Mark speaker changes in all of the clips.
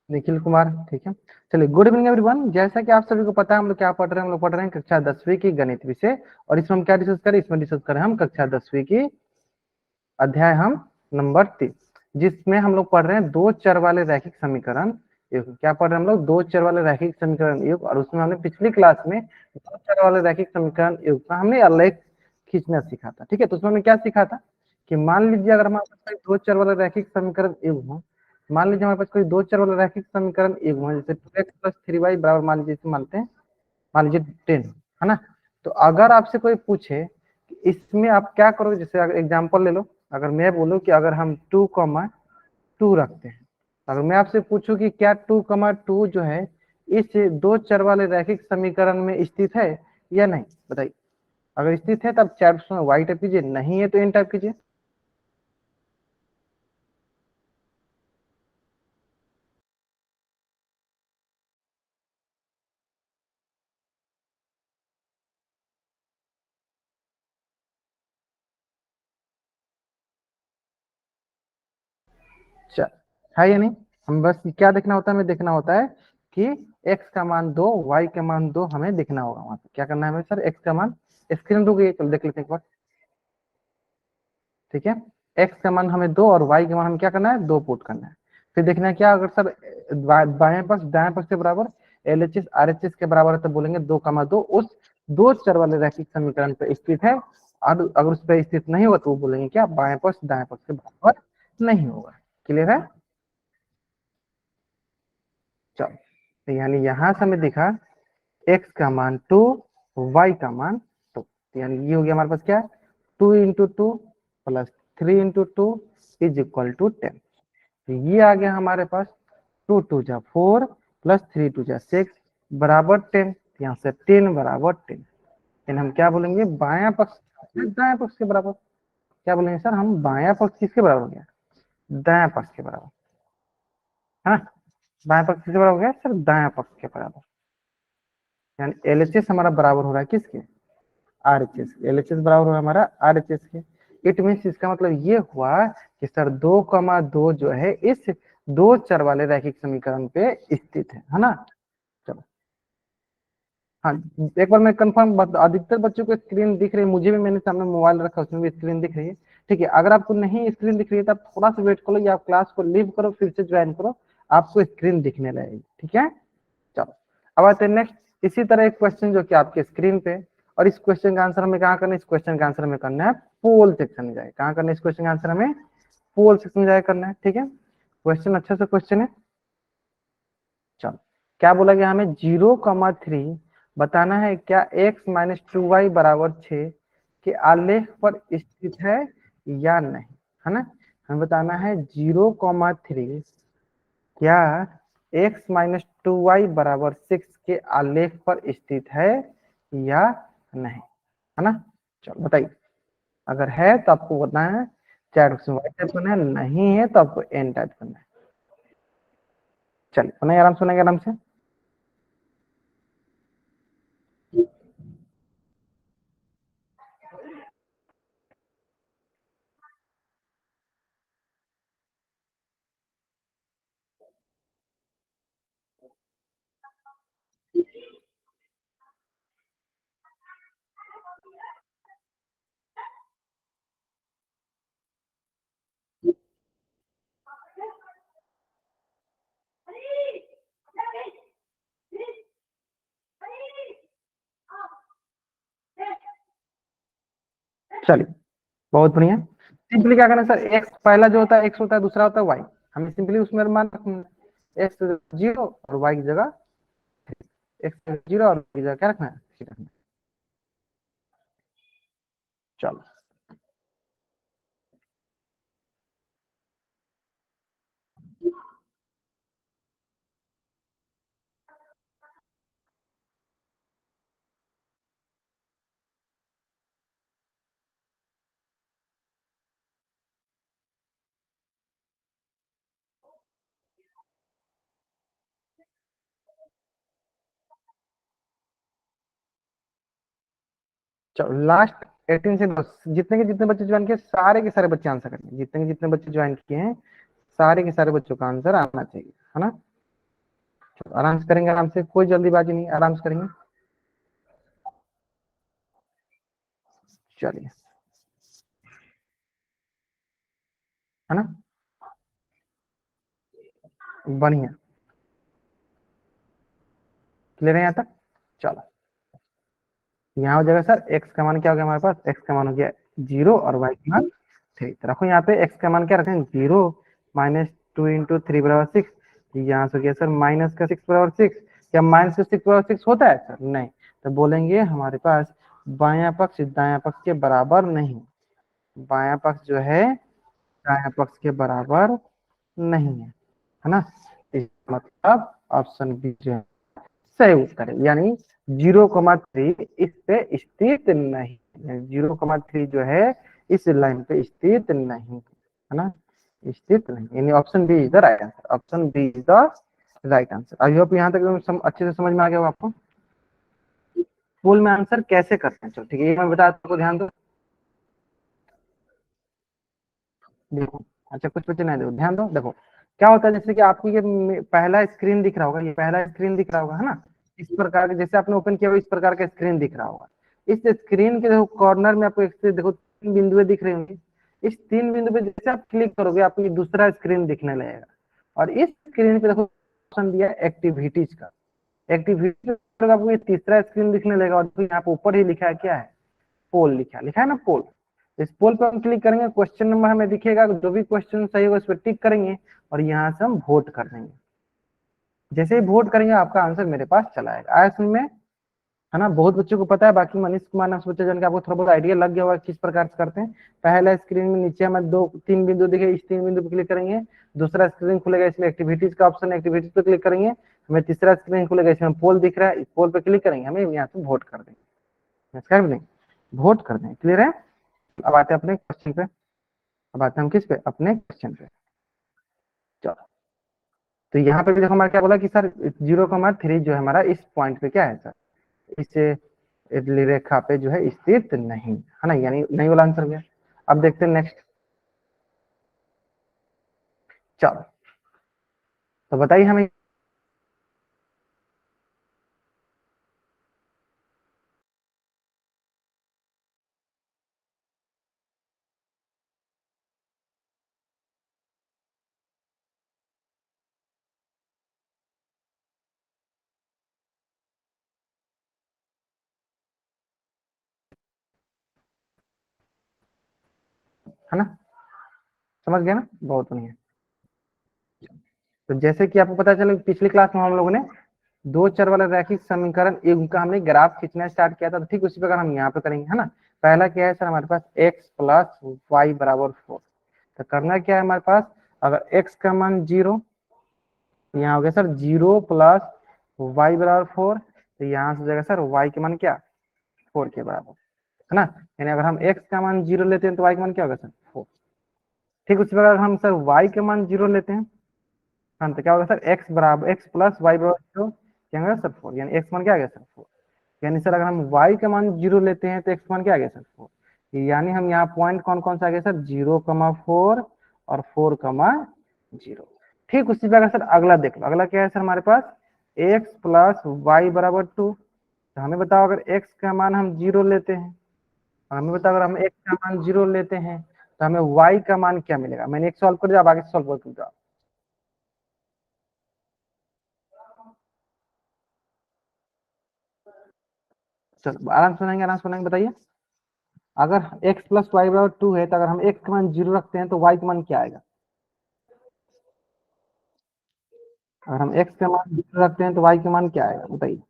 Speaker 1: निखिल कुमार, ठीक है। चलिए, गुड इवनिंग एवरीवन। जैसा कि आप सभी को पता है, हम लोग क्या पढ़ रहे हैं, हम लोग पढ़ रहे हैं कक्षा 10वीं की गणित विषय। और इसमें हम क्या डिस्कस करें, इसमें डिस्कस करें हम कक्षा 10वीं की अध्याय हम नंबर 3, जिसमें हम लोग पढ़ रहे हैं दो चर वाले रैखिक समीकरण युग। क्या पढ़ रहे हैं हम लोग, दो चर वाले रैखिक समीकरण युग। और उसमें हमने पिछली क्लास में दो चर वाले रैखिक समीकरण युग का हमने आलेख खींचना सीखा था, ठीक है। तो उसमें हमने क्या सीखा था कि मान लीजिए अगर हमारे पास कोई दो चर वाला रैखिक समीकरण युग हो, मान लीजिए हमारे पास कोई दो चर वाला रैखिक समीकरण युग हो, जैसे 2x+3y बराबर मान लीजिए इसे मानते हैं, मान लीजिए 10, है ना। तो अगर आपसे कोई पूछे कि इसमें आप क्या करोगे, जैसे अगर एग्जांपल ले लो, अगर मैं बोलूं कि अगर हम 2,2 रखते हैं, अगर मैं आपसे पूछूं कि क्या 2,2 जो है इस दो चर वाले रैखिक समीकरण में स्थित है या नहीं, बताइए। अगर स्थित है तब चैट में वाई टाइप कीजिए, नहीं है तो एन टाइप कीजिए। है या नहीं। हम बस क्या देखना होता है, हमें देखना होता है कि x का मान 2, y का मान 2 हमें देखना होगा। वहां पे क्या करना है हमें सर, x का मान, स्क्रीन रुक गई, चलो देख लेते हैं एक बार, ठीक है। x का मान हमें 2 और y का मान हमें क्या करना है, 2 पुट करना है। फिर देखना है क्या, अगर सर बाएं पक्ष दाएं पक्ष के बराबर LHS RHS के बराबर है तो बोलेंगे 2,2 उस दो चर वाले रैखिक समीकरण पे स्थित है। और अगर उस पर स्थित नहीं होगा तो वो बोलेंगे क्या, बाएं पक्ष दाएं पक्ष के बराबर नहीं होगा। क्लियर है। चलो, तो यानी यहां से हमें दिखा x का मान 2, y का मान 2, यानी ये हो गया हमारे पास क्या, 2 × 2 प्लस 3 × 2 इज इक्वल टू 10। तो ये आ गया हमारे पास 2 × 2 = 4 प्लस 3 × 2 = 6 बराबर 10। यहाँ से 10 बराबर 10, यानी हम क्या बोलेंगे, बायां पक्ष दायां पक्ष के बराबर। क्या बोलेंगे सर, हम बायां पक्ष किसके बराबर हो गया, दायां पक्ष के बराबर, है ना। बायां पक्ष किसके बराबर हो गया सर, दायां पक्ष के बराबर। यानी LHS हमारा बराबर हो रहा है किसके, RHS। LHS बराबर हो रहा है हमारा RHS के। इट मीन्स, इसका मतलब ये हुआ कि सर 2,2 जो है इस दो चर वाले रैखिक समीकरण पे स्थित है ना। चलो, हाँ, एक बार मैं कंफर्म, अधिकतर बच्चों को स्क्रीन दिख रही है, मुझे भी, मैंने सामने मोबाइल रखा उसमें भी स्क्रीन दिख रही है, ठीक है। अगर आपको नहीं स्क्रीन दिख रही है तो आप थोड़ा सा वेट करो, या आप क्लास को लीव करो फिर से ज्वाइन करो, आपको स्क्रीन दिखने लगेगी, ठीक है। चलो, अब आते हैं नेक्स्ट। इसी तरह एक क्वेश्चन जो कि आपके स्क्रीन पे, और इस क्वेश्चन का आंसर हमें कहाँ करना है, इस क्वेश्चन का आंसर हमें करना है पोल सेक्शन में जाए। कहाँ करना है इस क्वेश्चन का आंसर हमें, पोल सेक्शन में जाए करना है, ठीक है। क्वेश्चन अच्छा सा क्वेश्चन है। चलो, क्या बोला गया हमें, 0,3 बताना है क्या x-2y बराबर 6 के आलेख पर स्थित है या नहीं, है ना। हमें बताना है 0,3 क्या x-2y बराबर 6 के आलेख पर स्थित है या नहीं, है ना। चलो बताइए, अगर है तो आपको बताना है चैट बॉक्स में वाई टाइप करना है, नहीं है तो आपको एन टाइप करना है। चलिए सुनाइए, आराम सुनाइए, आराम से। चलिए, बहुत बढ़िया। सिंपली क्या करना है सर, एक्स पहला जो होता है एक्स होता है, दूसरा होता है वाई। हमें सिंपली उसमें मान रखना है एक्स 0 और वाई की जगह, एक्स 0 और की जगह क्या रखना है, थ्री रखना है। चलो, चलो लास्ट 18 से जितने के जितने बच्चे ज्वाइन किए, सारे के सारे बच्चे आंसर करेंगे। जितने के जितने बच्चे ज्वाइन किए हैं, सारे के सारे बच्चों का आंसर आना चाहिए, है ना। आराम से करेंगे, आराम से, कोई जल्दीबाजी नहीं, आराम से करेंगे। चलिए, है ना, बढ़िया, क्लियर है यहाँ तक। चलो, यहाँ हो जाएगा सर एक्स का मान क्या हो गया हमारे पास, एक्स का मान हो गया 0 और वाई का मान 3। तो रखो यहाँ पे एक्स का मान क्या रखें, 0 माइनस 2 × 3 बराबर 6। यहाँ से हो गया सर माइनस का 6 बराबर 6। क्या माइनस का 6 बराबर 6 होता है सर, नहीं। तो बोलेंगे हमारे पास बायां पक्ष दायां पक्ष के बराबर नहीं, बायां पक्ष जो है दायां पक्ष के बराबर नहीं है ना। इस मतलब ऑप्शन बी जो है सही उत्तर है, यानी 0,3 इस पे स्थित नहीं है, 0,3 जो है इस लाइन पे स्थित नहीं है ना, स्थित नहीं, यानी option B is the right answer, option B is the right answer. I hope यहाँ तक अच्छे से समझ में आ गया होगा आपको। फुल में आंसर कैसे करते हैं, चलो ठीक है, ये मैं बताता हूँ, ध्यान दो। देखो, अच्छा कुछ बच्चे नहीं, देखो ध्यान दो, देखो क्या होता है, जैसे कि आपको ये पहला स्क्रीन दिख रहा होगा, ये पहला स्क्रीन दिख रहा होगा, है ना। इस प्रकार के, जैसे आपने ओपन किया हुआ इस प्रकार का स्क्रीन दिख रहा होगा। इस स्क्रीन के देखो कॉर्नर में आपको एक देखो 3 बिंदुएं दिख रही होंगी। इस 3 बिंदु पे जैसे आप क्लिक करोगे आपको ये दूसरा स्क्रीन दिखने लगेगा। और इस स्क्रीन पे देखो ऑप्शन दिया एक्टिविटीज का, एक्टिविटीज आपको ये तीसरा स्क्रीन दिखने लगेगा। और यहाँ पे ऊपर ही लिखा है क्या है, पोल लिखा है, लिखा है ना पोल। इस पोल पर हम क्लिक करेंगे, क्वेश्चन नंबर हमें दिखेगा, जो भी क्वेश्चन सही होगा उस पर टिक करेंगे और यहाँ से हम वोट कर देंगे। जैसे ही वोट करेंगे आपका आंसर मेरे पास चला आएगा, आया समझ में, है ना। बहुत बच्चों को पता है, बाकी मनीष कुमार ने सोचा जन के आपको थोड़ा बहुत आइडिया लग गया होगा किस प्रकार से करते हैं। पहला स्क्रीन में नीचे हमें 2 3 बिंदु दिखे, इस 3 बिंदु पे क्लिक करेंगे, दूसरा स्क्रीन खुलेगा, इसमें एक्टिविटीज का ऑप्शन है, एक्टिविटीज पे क्लिक करेंगे, हमें तीसरा स्क्रीन खुलेगा, इसमें पोल दिख रहा है, इस पोल पे क्लिक करेंगे, हमें यहाँ से वोट कर देंगे, कर देंगे, वोट कर देंगे, क्लियर है। अब आते हैं अपने क्वेश्चन पे, अब आते हैं हम किस पे, अपने क्वेश्चन पे। चलो, तो यहाँ पे भी देखो हमारा क्या बोला कि सर 0,3 जो है हमारा इस पॉइंट पे क्या है सर, इस रेखा पे जो है स्थित नहीं है ना, यानी नहीं वाला आंसर गया। अब देखते हैं नेक्स्ट। चलो, तो बताइए हमें, है ना, समझ गया ना, बहुत बढ़िया। तो जैसे कि आपको पता चला पिछली क्लास में हम लोगों ने दो चर वाला रैखिक समीकरण उनका हमने ग्राफ खींचना स्टार्ट किया था, तो ठीक उसी प्रकार हम यहाँ पे करेंगे, है ना। पहला क्या है सर हमारे पास x प्लस वाई बराबर 4। तो करना क्या है हमारे पास, अगर x का मान 0, यहाँ हो गया सर 0 प्लस वाई बराबर 4, तो यहाँ से हो जाएगा सर y के मान क्या, 4 के बराबर, है ना। यानी अगर हम x का मान 0 लेते हैं तो y का मान क्या होगा सर, 4। ठीक उसी प्रकार हम सर y के मान 0 लेते हैं, हाँ, तो क्या होगा सर x बराबर x प्लस वाई बराबर 0, क्या होगा सर 4, यानी x मान क्या आ गया सर 4। यानी सर अगर हम y का मान 0 लेते हैं तो x मान क्या आ गया सर 4। यानी हम यहाँ पॉइंट कौन कौन सा आ गया सर, 0,4 और 4,0। ठीक उसी प्रकार सर अगला देख लो, अगला क्या है सर हमारे पास x प्लस वाई बराबर 2। तो हमें बताओ अगर x का मान हम 0 लेते हैं, हमें बताओ अगर हम x का मान 0 लेते हैं तो हमें y का मान क्या मिलेगा। मैंने एक सॉल्व कर दिया, अब आगे सॉल्व कर दो। चलो आराम सुनाएंगे, आराम सुनाएंगे, बताइए। अगर x प्लस वाई बराबर 2 है तो अगर हम x का मान 0 रखते हैं तो y का मान क्या आएगा। अगर हम x का मान 0 रखते हैं तो y का मान क्या आएगा, बताइए।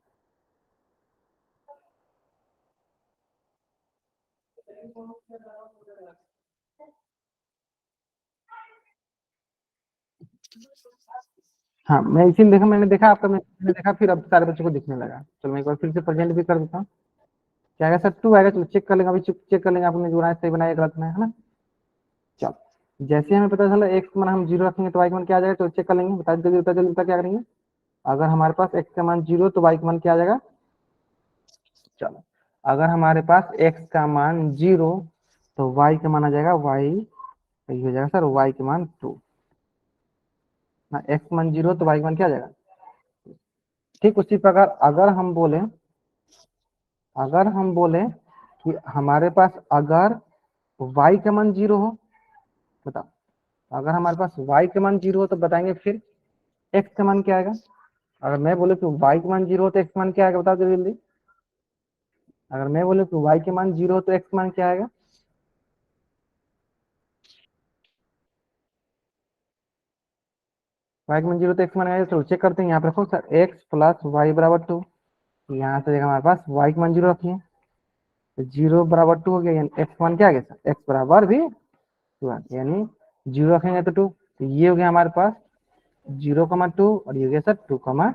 Speaker 1: हाँ, मैं इसीलिए देखा, मैंने देखा आपका, मैंने देखा, फिर अब सारे बच्चों को दिखने लगा। चलो मैं एक बार फिर से प्रेजेंट भी कर देता हूँ। क्या आएगा सर, 2 आएगा, चलो चेक कर लेंगे, अभी चेक कर लेंगे आपने जो बनाया सही बनाया गलत बनाया, है ना। चलो, जैसे हमें पता चला x का मान हम 0 रखेंगे तो y का मान क्या आ जाएगा, तो चेक कर लेंगे, बता जल्दी बता जल्दी बता, क्या करेंगे। अगर हमारे पास x का मान 0 तो y का मान क्या आ जाएगा। चलो, अगर हमारे पास x का मान 0 तो y का मान आ जाएगा y, ये हो जाएगा सर y के मान 2 ना, x मान 0 तो y का मान क्या आ जाएगा। ठीक उसी प्रकार अगर हम बोले कि हमारे पास अगर y का मान 0 हो, बताओ, अगर हमारे पास y का मान 0 हो तो बताएंगे फिर x का मान क्या आएगा। अगर मैं बोले कि y का मान 0 हो तो x मान क्या आएगा, बताओ जल्दी जल्दी। अगर मैं बोले कि y के मान 0 हो तो x मान क्या आएगा। y के मान 0 तो x मान आएगा। चलो चेक करते हैं, यहाँ पे देखो सर x प्लस वाई बराबर 2, यहाँ से हमारे पास y के मान 0 रखिए, तो 0 बराबर 2 हो गया, यानी x मान क्या आ गया सर, x बराबर भी 2 आ गया, यानी 0 रखेंगे तो 2, तो ये हो गया हमारे पास 0,2 और ये हो गया सर 2,0।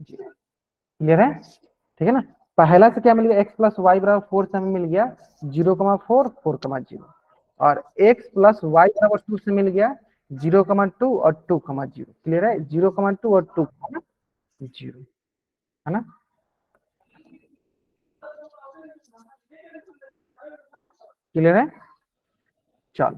Speaker 1: क्लियर है, ठीक है ना। पहला से क्या मिल गया, x प्लस वाई बराबर 4 से हमें मिल गया 0,4 4,0, और x प्लस वाई बराबर 2 से मिल गया 0,2 और 2,0। क्लियर है, 0,2 और 2,0, है ना। क्लियर है, चलो,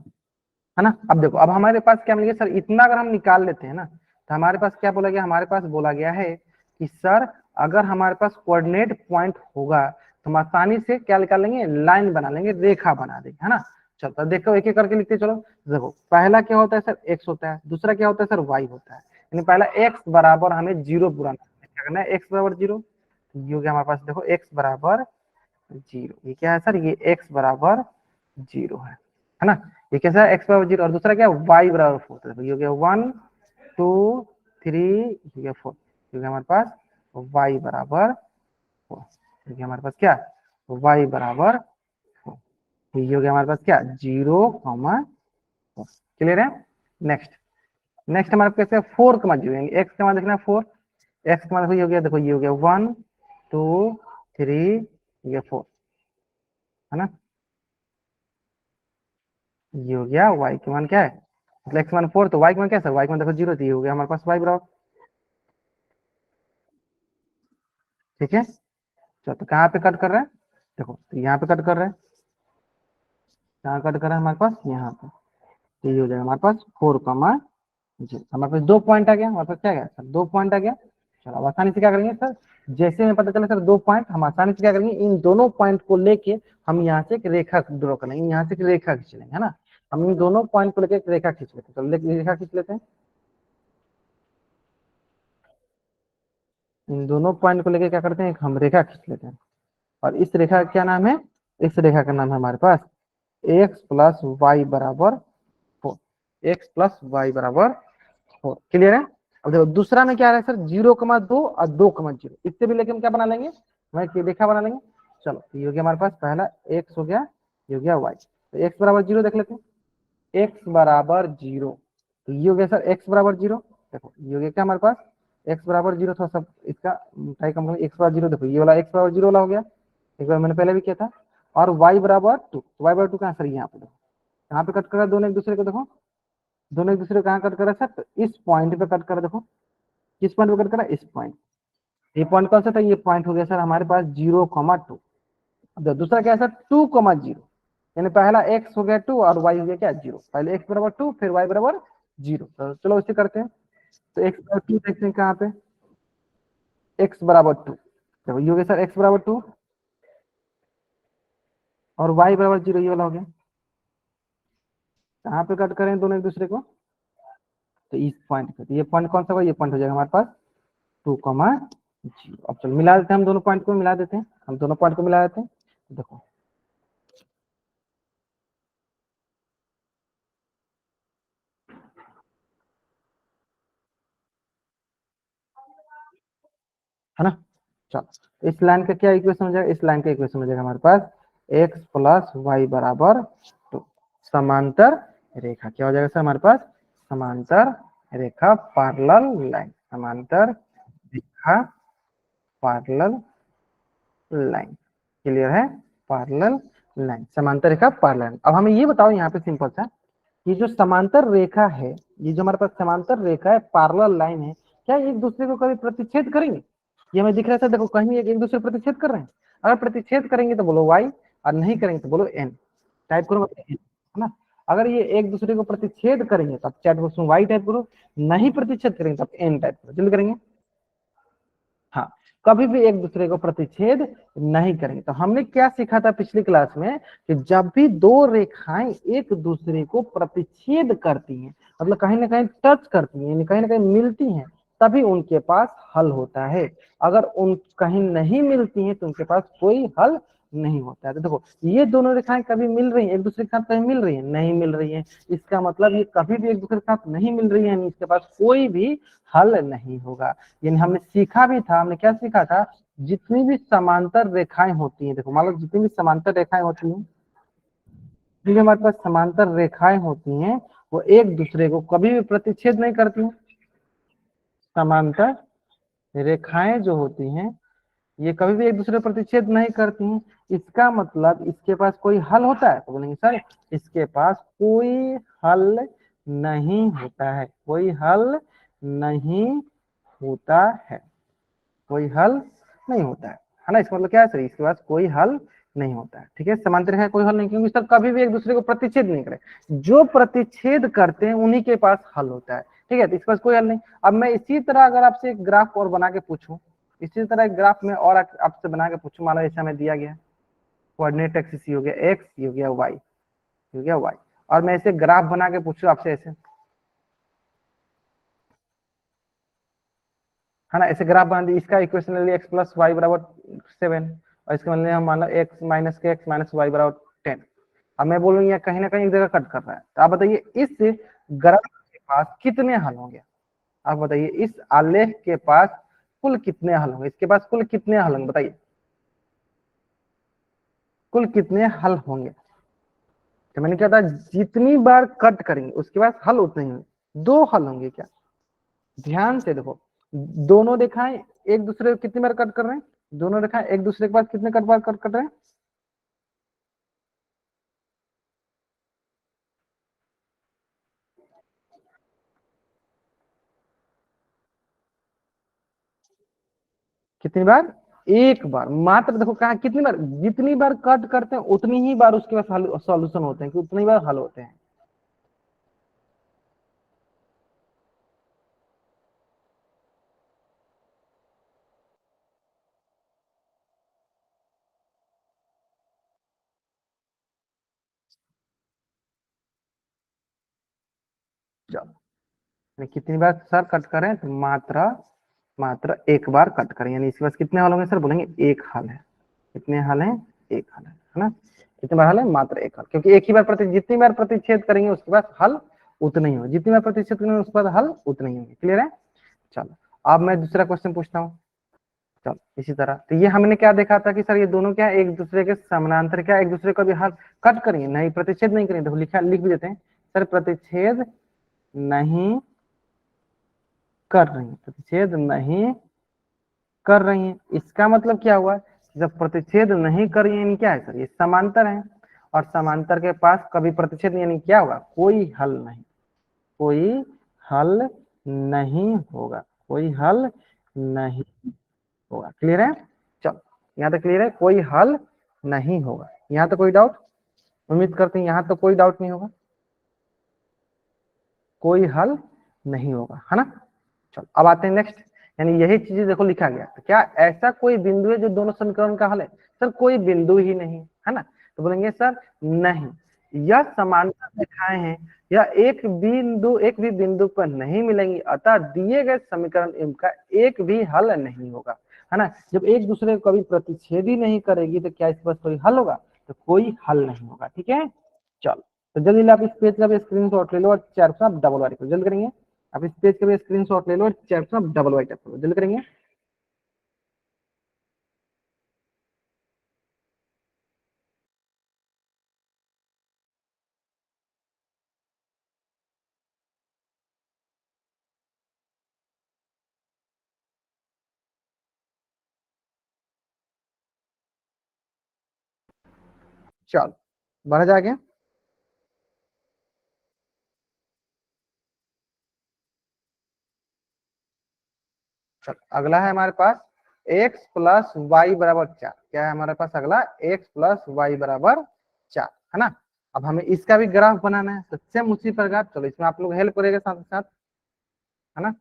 Speaker 1: है ना। अब देखो, अब हमारे पास क्या मिल गया सर, इतना अगर हम निकाल लेते हैं ना, तो हमारे पास क्या बोला गया, हमारे पास बोला गया है कि सर अगर हमारे पास कोऑर्डिनेट पॉइंट होगा तो हम आसानी से क्या निकाल लेंगे, लाइन बना लेंगे, रेखा बना देंगे, है ना। चलो तो देखो एक एक करके लिखते चलो। देखो पहला क्या होता है सर, एक्स होता है, दूसरा क्या होता है सर, वाई होता है। यानी पहला एक्स बराबर हमें 0 पूरा क्या करना है, एक्स बराबर 0, ये हो गया हमारे पास, देखो एक्स बराबर 0, ये क्या है सर, ये एक्स बराबर 0 है ना। ये कैसा है, एक्स बराबर 0, और दूसरा क्या है, वाई बराबर 4, तो ये हो गया 1 2 3, हो गया 4, हो गया हमारे पास वाई बराबर 4, क्योंकि हमारे पास क्या, वाई बराबर 4, ये हो गया हमारे पास क्या, 0,4। क्लियर है। नेक्स्ट नेक्स्ट हमारे पास 4,0, एक्स का मान देखना 4, एक्स का मान देखो, ये हो गया, देखो ये हो गया 1 2 3, ये 4, है ना। ये हो गया y के मान क्या है, मतलब x मान 4, तो y के मान क्या है सर, y के मान देखो 0, तो ये हो गया हमारे पास y बराबर। ठीक है, तो कहाँ पे कट कर रहा है, देखो तो यहाँ पे कट कर रहा है, कहाँ कट कर रहा है हमारे पास, यहाँ पे, तो ये हो जाएगा हमारे पास 4,0। हमारे पास 2 पॉइंट आ गया, हमारे पास क्या गया सर, 2 पॉइंट आ गया। चलो अब आसानी से क्या करेंगे सर, जैसे हमें पता चला सर 2 पॉइंट, हम आसानी से क्या करेंगे, इन दोनों पॉइंट को लेके हम यहाँ से एक रेखा ड्रॉ करेंगे, यहाँ से एक रेखा खींच लेंगे, है ना। हम इन दोनों पॉइंट को लेके एक रेखा खींच लेते हैं, चलो रेखा खींच लेते हैं। इन दोनों पॉइंट को लेके क्या करते हैं, एक हम रेखा खींच लेते हैं, और इस रेखा का क्या नाम है, इस रेखा का नाम है हमारे पास एक्स प्लस वाई बराबर 4, एक्स प्लस वाई बराबर 4। क्लियर है। अब देखो दूसरा में क्या आ रहा है सर, 0,2 और 2,0, इससे भी लेके हम क्या बना लेंगे, वही रेखा बना लेंगे। चलो तो ये हो गया हमारे पास, पहला एक्स हो गया, ये हो गया वाई, तो एक्स बराबर 0 देख लेते हैं, एक्स बराबर 0, तो ये हो गया सर एक्स बराबर 0। देखो ये हो गया क्या हमारे पास, एक्स बराबर 0, थोड़ा सा इसका टाइप कम, एक्स बराबर 0, देखो ये वाला एक्स बराबर 0 वाला हो गया, एक बार मैंने पहले भी किया था। और y बराबर 2, वाई बराबर 2 कहाँ सर, यहाँ पे देखो, कहाँ पे कट कर रहा है, दोनों एक दूसरे को, देखो दोनों एक दूसरे को कहाँ कट कर रहा है सर, तो इस पॉइंट पे कट कर रहा है, देखो किस पॉइंट पे कट कर रहा है, इस पॉइंट। ये पॉइंट कौन सा था, ये पॉइंट हो गया सर हमारे पास 0,2। अब दूसरा क्या है सर, 2,0, यानी पहला x हो गया 2 और y हो गया क्या 0, पहले x बराबर 2 फिर y बराबर 0, तो चलो इसे करते हैं। तो x बराबर 2 देखते हैं कहाँ पे, x बराबर 2, देखो ये हो गया सर x बराबर 2 और y बराबर 0, ये वाला हो गया, कहाँ पे कट करें दोनों एक दूसरे को, तो इस पॉइंट पे, तो ये पॉइंट कौन सा होगा, ये पॉइंट हो जाएगा हमारे पास 2,0। अब चलो मिला देते हैं, हम दोनों पॉइंट को मिला देते हैं, हम दोनों पॉइंट को मिला देते हैं, देखो है ना। चलो इस लाइन का क्या इक्वेशन हो जाएगा, इस लाइन का इक्वेशन हो जाएगा हमारे पास x प्लस वाई बराबर 2, समांतर रेखा क्या हो जाएगा सर हमारे पास, समांतर रेखा पैरेलल लाइन, समांतर रेखा पैरेलल लाइन। क्लियर है, पैरेलल लाइन, समांतर रेखा पैरेलल लाइन। अब हमें ये बताओ यहाँ पे सिंपल सा, ये जो समांतर रेखा है, ये जो हमारे पास समांतर रेखा है, पैरेलल लाइन है, क्या एक दूसरे को कभी प्रतिच्छेद करेंगे, ये हमें दिख रहा है, देखो कहीं एक दूसरे प्रतिच्छेद कर रहे हैं, अगर प्रतिच्छेद करेंगे तो बोलो y, और नहीं करेंगे तो बोलो n, टाइप करो मतलब n, है ना। अगर ये एक दूसरे को प्रतिच्छेद करेंगे तो आप चैट बॉक्स में y टाइप करो, नहीं प्रतिच्छेद करेंगे तो आप n टाइप करो, जल्दी करेंगे। हाँ कभी भी एक दूसरे को प्रतिच्छेद नहीं करेंगे। तो हमने क्या सीखा था पिछली क्लास में कि जब भी दो रेखाएं एक दूसरे को प्रतिच्छेद करती हैं, मतलब कहीं ना कहीं टच करती हैं, कहीं ना कहीं मिलती हैं, तभी उनके पास हल होता है। अगर उन कहीं नहीं मिलती हैं तो उनके पास कोई हल नहीं होता है। तो देखो ये दोनों रेखाएं कभी मिल रही हैं एक दूसरे के साथ, कहीं मिल रही है नहीं मिल रही है, इसका मतलब ये कभी भी एक दूसरे के साथ नहीं मिल रही है, यानी इसके पास कोई भी हल नहीं होगा। यानी हमने सीखा भी था, हमने क्या सीखा था, जितनी भी समांतर रेखाएं होती हैं, देखो मान लो जितनी भी समांतर रेखाएं होती हैं, जो हमारे पास समांतर रेखाएं होती हैं वो एक दूसरे को कभी भी प्रतिच्छेद नहीं करती हैं। समांतर रेखाएं जो होती हैं ये कभी भी एक दूसरे को प्रतिच्छेद नहीं करती हैं। इसका मतलब इसके पास कोई हल होता है, तो बोलेंगे सर इसके पास कोई हल नहीं होता है, कोई हल नहीं होता है, कोई हल नहीं होता है ना। इसका मतलब क्या है सर, इसके पास कोई हल नहीं होता है। ठीक है, समांतर है कोई हल नहीं, क्योंकि सर कभी भी एक दूसरे को प्रतिच्छेद नहीं करे, जो प्रतिच्छेद करते हैं उन्हीं के पास हल होता है। ठीक है, तो इसके पास कोई हल नहीं। अब मैं इसी तरह अगर आपसे एक ग्राफ और बना के पूछूं, इसी तरह एक ग्राफ में और आपसे बना के पूछूं, मान लो ऐसा में दिया गया कोऑर्डिनेट एक्सिस हो गया एक्स, हो गया वाई, हो गया वाई, और मैं ऐसे ग्राफ बना के पूछूं आपसे ऐसे, है ना, ऐसे ग्राफ बना दी, इसका इक्वेशन ले लिया एक्स प्लस वाई बराबर 7, और इसके मान लिया हम मान लो एक्स माइनस के एक्स माइनस वाई बराबर 10। अब मैं बोलूंगा कहीं ना कहीं एक जगह कट कर रहा है, तो आप बताइए इस ग्राफ के पास कितने हल होंगे, आप बताइए इस आलेख के पास कुल कितने हल होंगे, इसके पास कुल कितने हल होंगे बताइए, कुल कितने हल होंगे। तो मैंने क्या था, जितनी बार कट करेंगे उसके बाद हल उतने ही होंगे, दो हल होंगे क्या, ध्यान से देखो, दोनों रेखाएं एक दूसरे को कितनी बार कट कर रहे हैं, दोनों रेखाएं एक दूसरे के पास कितने कट बार कट कर रहे हैं, कितनी बार, एक बार मात्र। देखो कहा कितनी बार, जितनी बार कट करते हैं उतनी ही बार उसके पास हल सॉल्यूशन होते हैं, कि उतनी बार हल होते हैं। चलो, यानी कितनी बार सर कट करें, तो मात्र मात्र एक बार कट करें, यानी इसके पास कितने हल होंगे सर, बोलेंगे एक हल है। कितने हल है, एक हल है ना। कितने बार हल है, मात्र एक हल, क्योंकि एक ही बार जितनी बार प्रतिच्छेद करेंगे उसके बाद हल उतने ही होंगे, जितनी बार प्रतिच्छेद करेंगे उसके बाद हल उतने ही होंगे। क्लियर है। चलो अब मैं दूसरा क्वेश्चन पूछता हूँ। चलो इसी तरह, तो ये हमने क्या देखा था कि सर ये दोनों क्या एक दूसरे के समानांतर, क्या एक दूसरे को भी हल कट करेंगे नहीं, प्रतिच्छेद नहीं करेंगे, देखो लिखा लिख भी देते हैं, सर प्रतिच्छेद नहीं कर रही है, प्रतिच्छेद नहीं कर रही है। इसका मतलब क्या हुआ, जब प्रतिच्छेद नहीं कर रही है क्या है सर, ये समांतर है, और समांतर के पास कभी प्रतिच्छेद नहीं, यानी क्या होगा, कोई हल नहीं, कोई हल नहीं होगा, कोई हल नहीं होगा। क्लियर है। चलो यहाँ तक क्लियर है, कोई हल नहीं होगा, यहाँ तो कोई डाउट, उम्मीद करते हैं यहाँ तो कोई डाउट नहीं होगा, कोई हल नहीं होगा, है ना। चलो अब आते हैं नेक्स्ट, यानी यही चीजें देखो लिखा गया, तो क्या ऐसा कोई बिंदु है जो दोनों समीकरण का हल है, सर कोई बिंदु ही नहीं है ना, तो बोलेंगे सर नहीं, यह समांतर रेखाएं हैं, या एक भी बिंदु पर नहीं मिलेंगी, अतः दिए गए समीकरण इनका एक भी हल नहीं होगा, है ना। जब एक दूसरे को कभी प्रतिच्छेद ही नहीं करेगी तो क्या इसके पास कोई हल होगा, तो कोई हल नहीं होगा। ठीक है, चलो तो जल्दी आप इस पेज का भी स्क्रीन शॉट ले लो और चार आप डबल वाइट करो, जल्दी करेंगे। आप इस पेज का भी स्क्रीन शॉट ले लो और चार आप डबल वाइट करो, जल्दी करेंगे। चलो बढ़ा जाके, चलो अगला है हमारे पास x प्लस वाई बराबर 4, क्या है हमारे पास अगला, x प्लस वाई बराबर 4, है ना। अब हमें इसका भी ग्राफ बनाना है, तो सेम उसी प्रकार, चलो इसमें आप लोग हेल्प करेगा साथ साथ, है ना।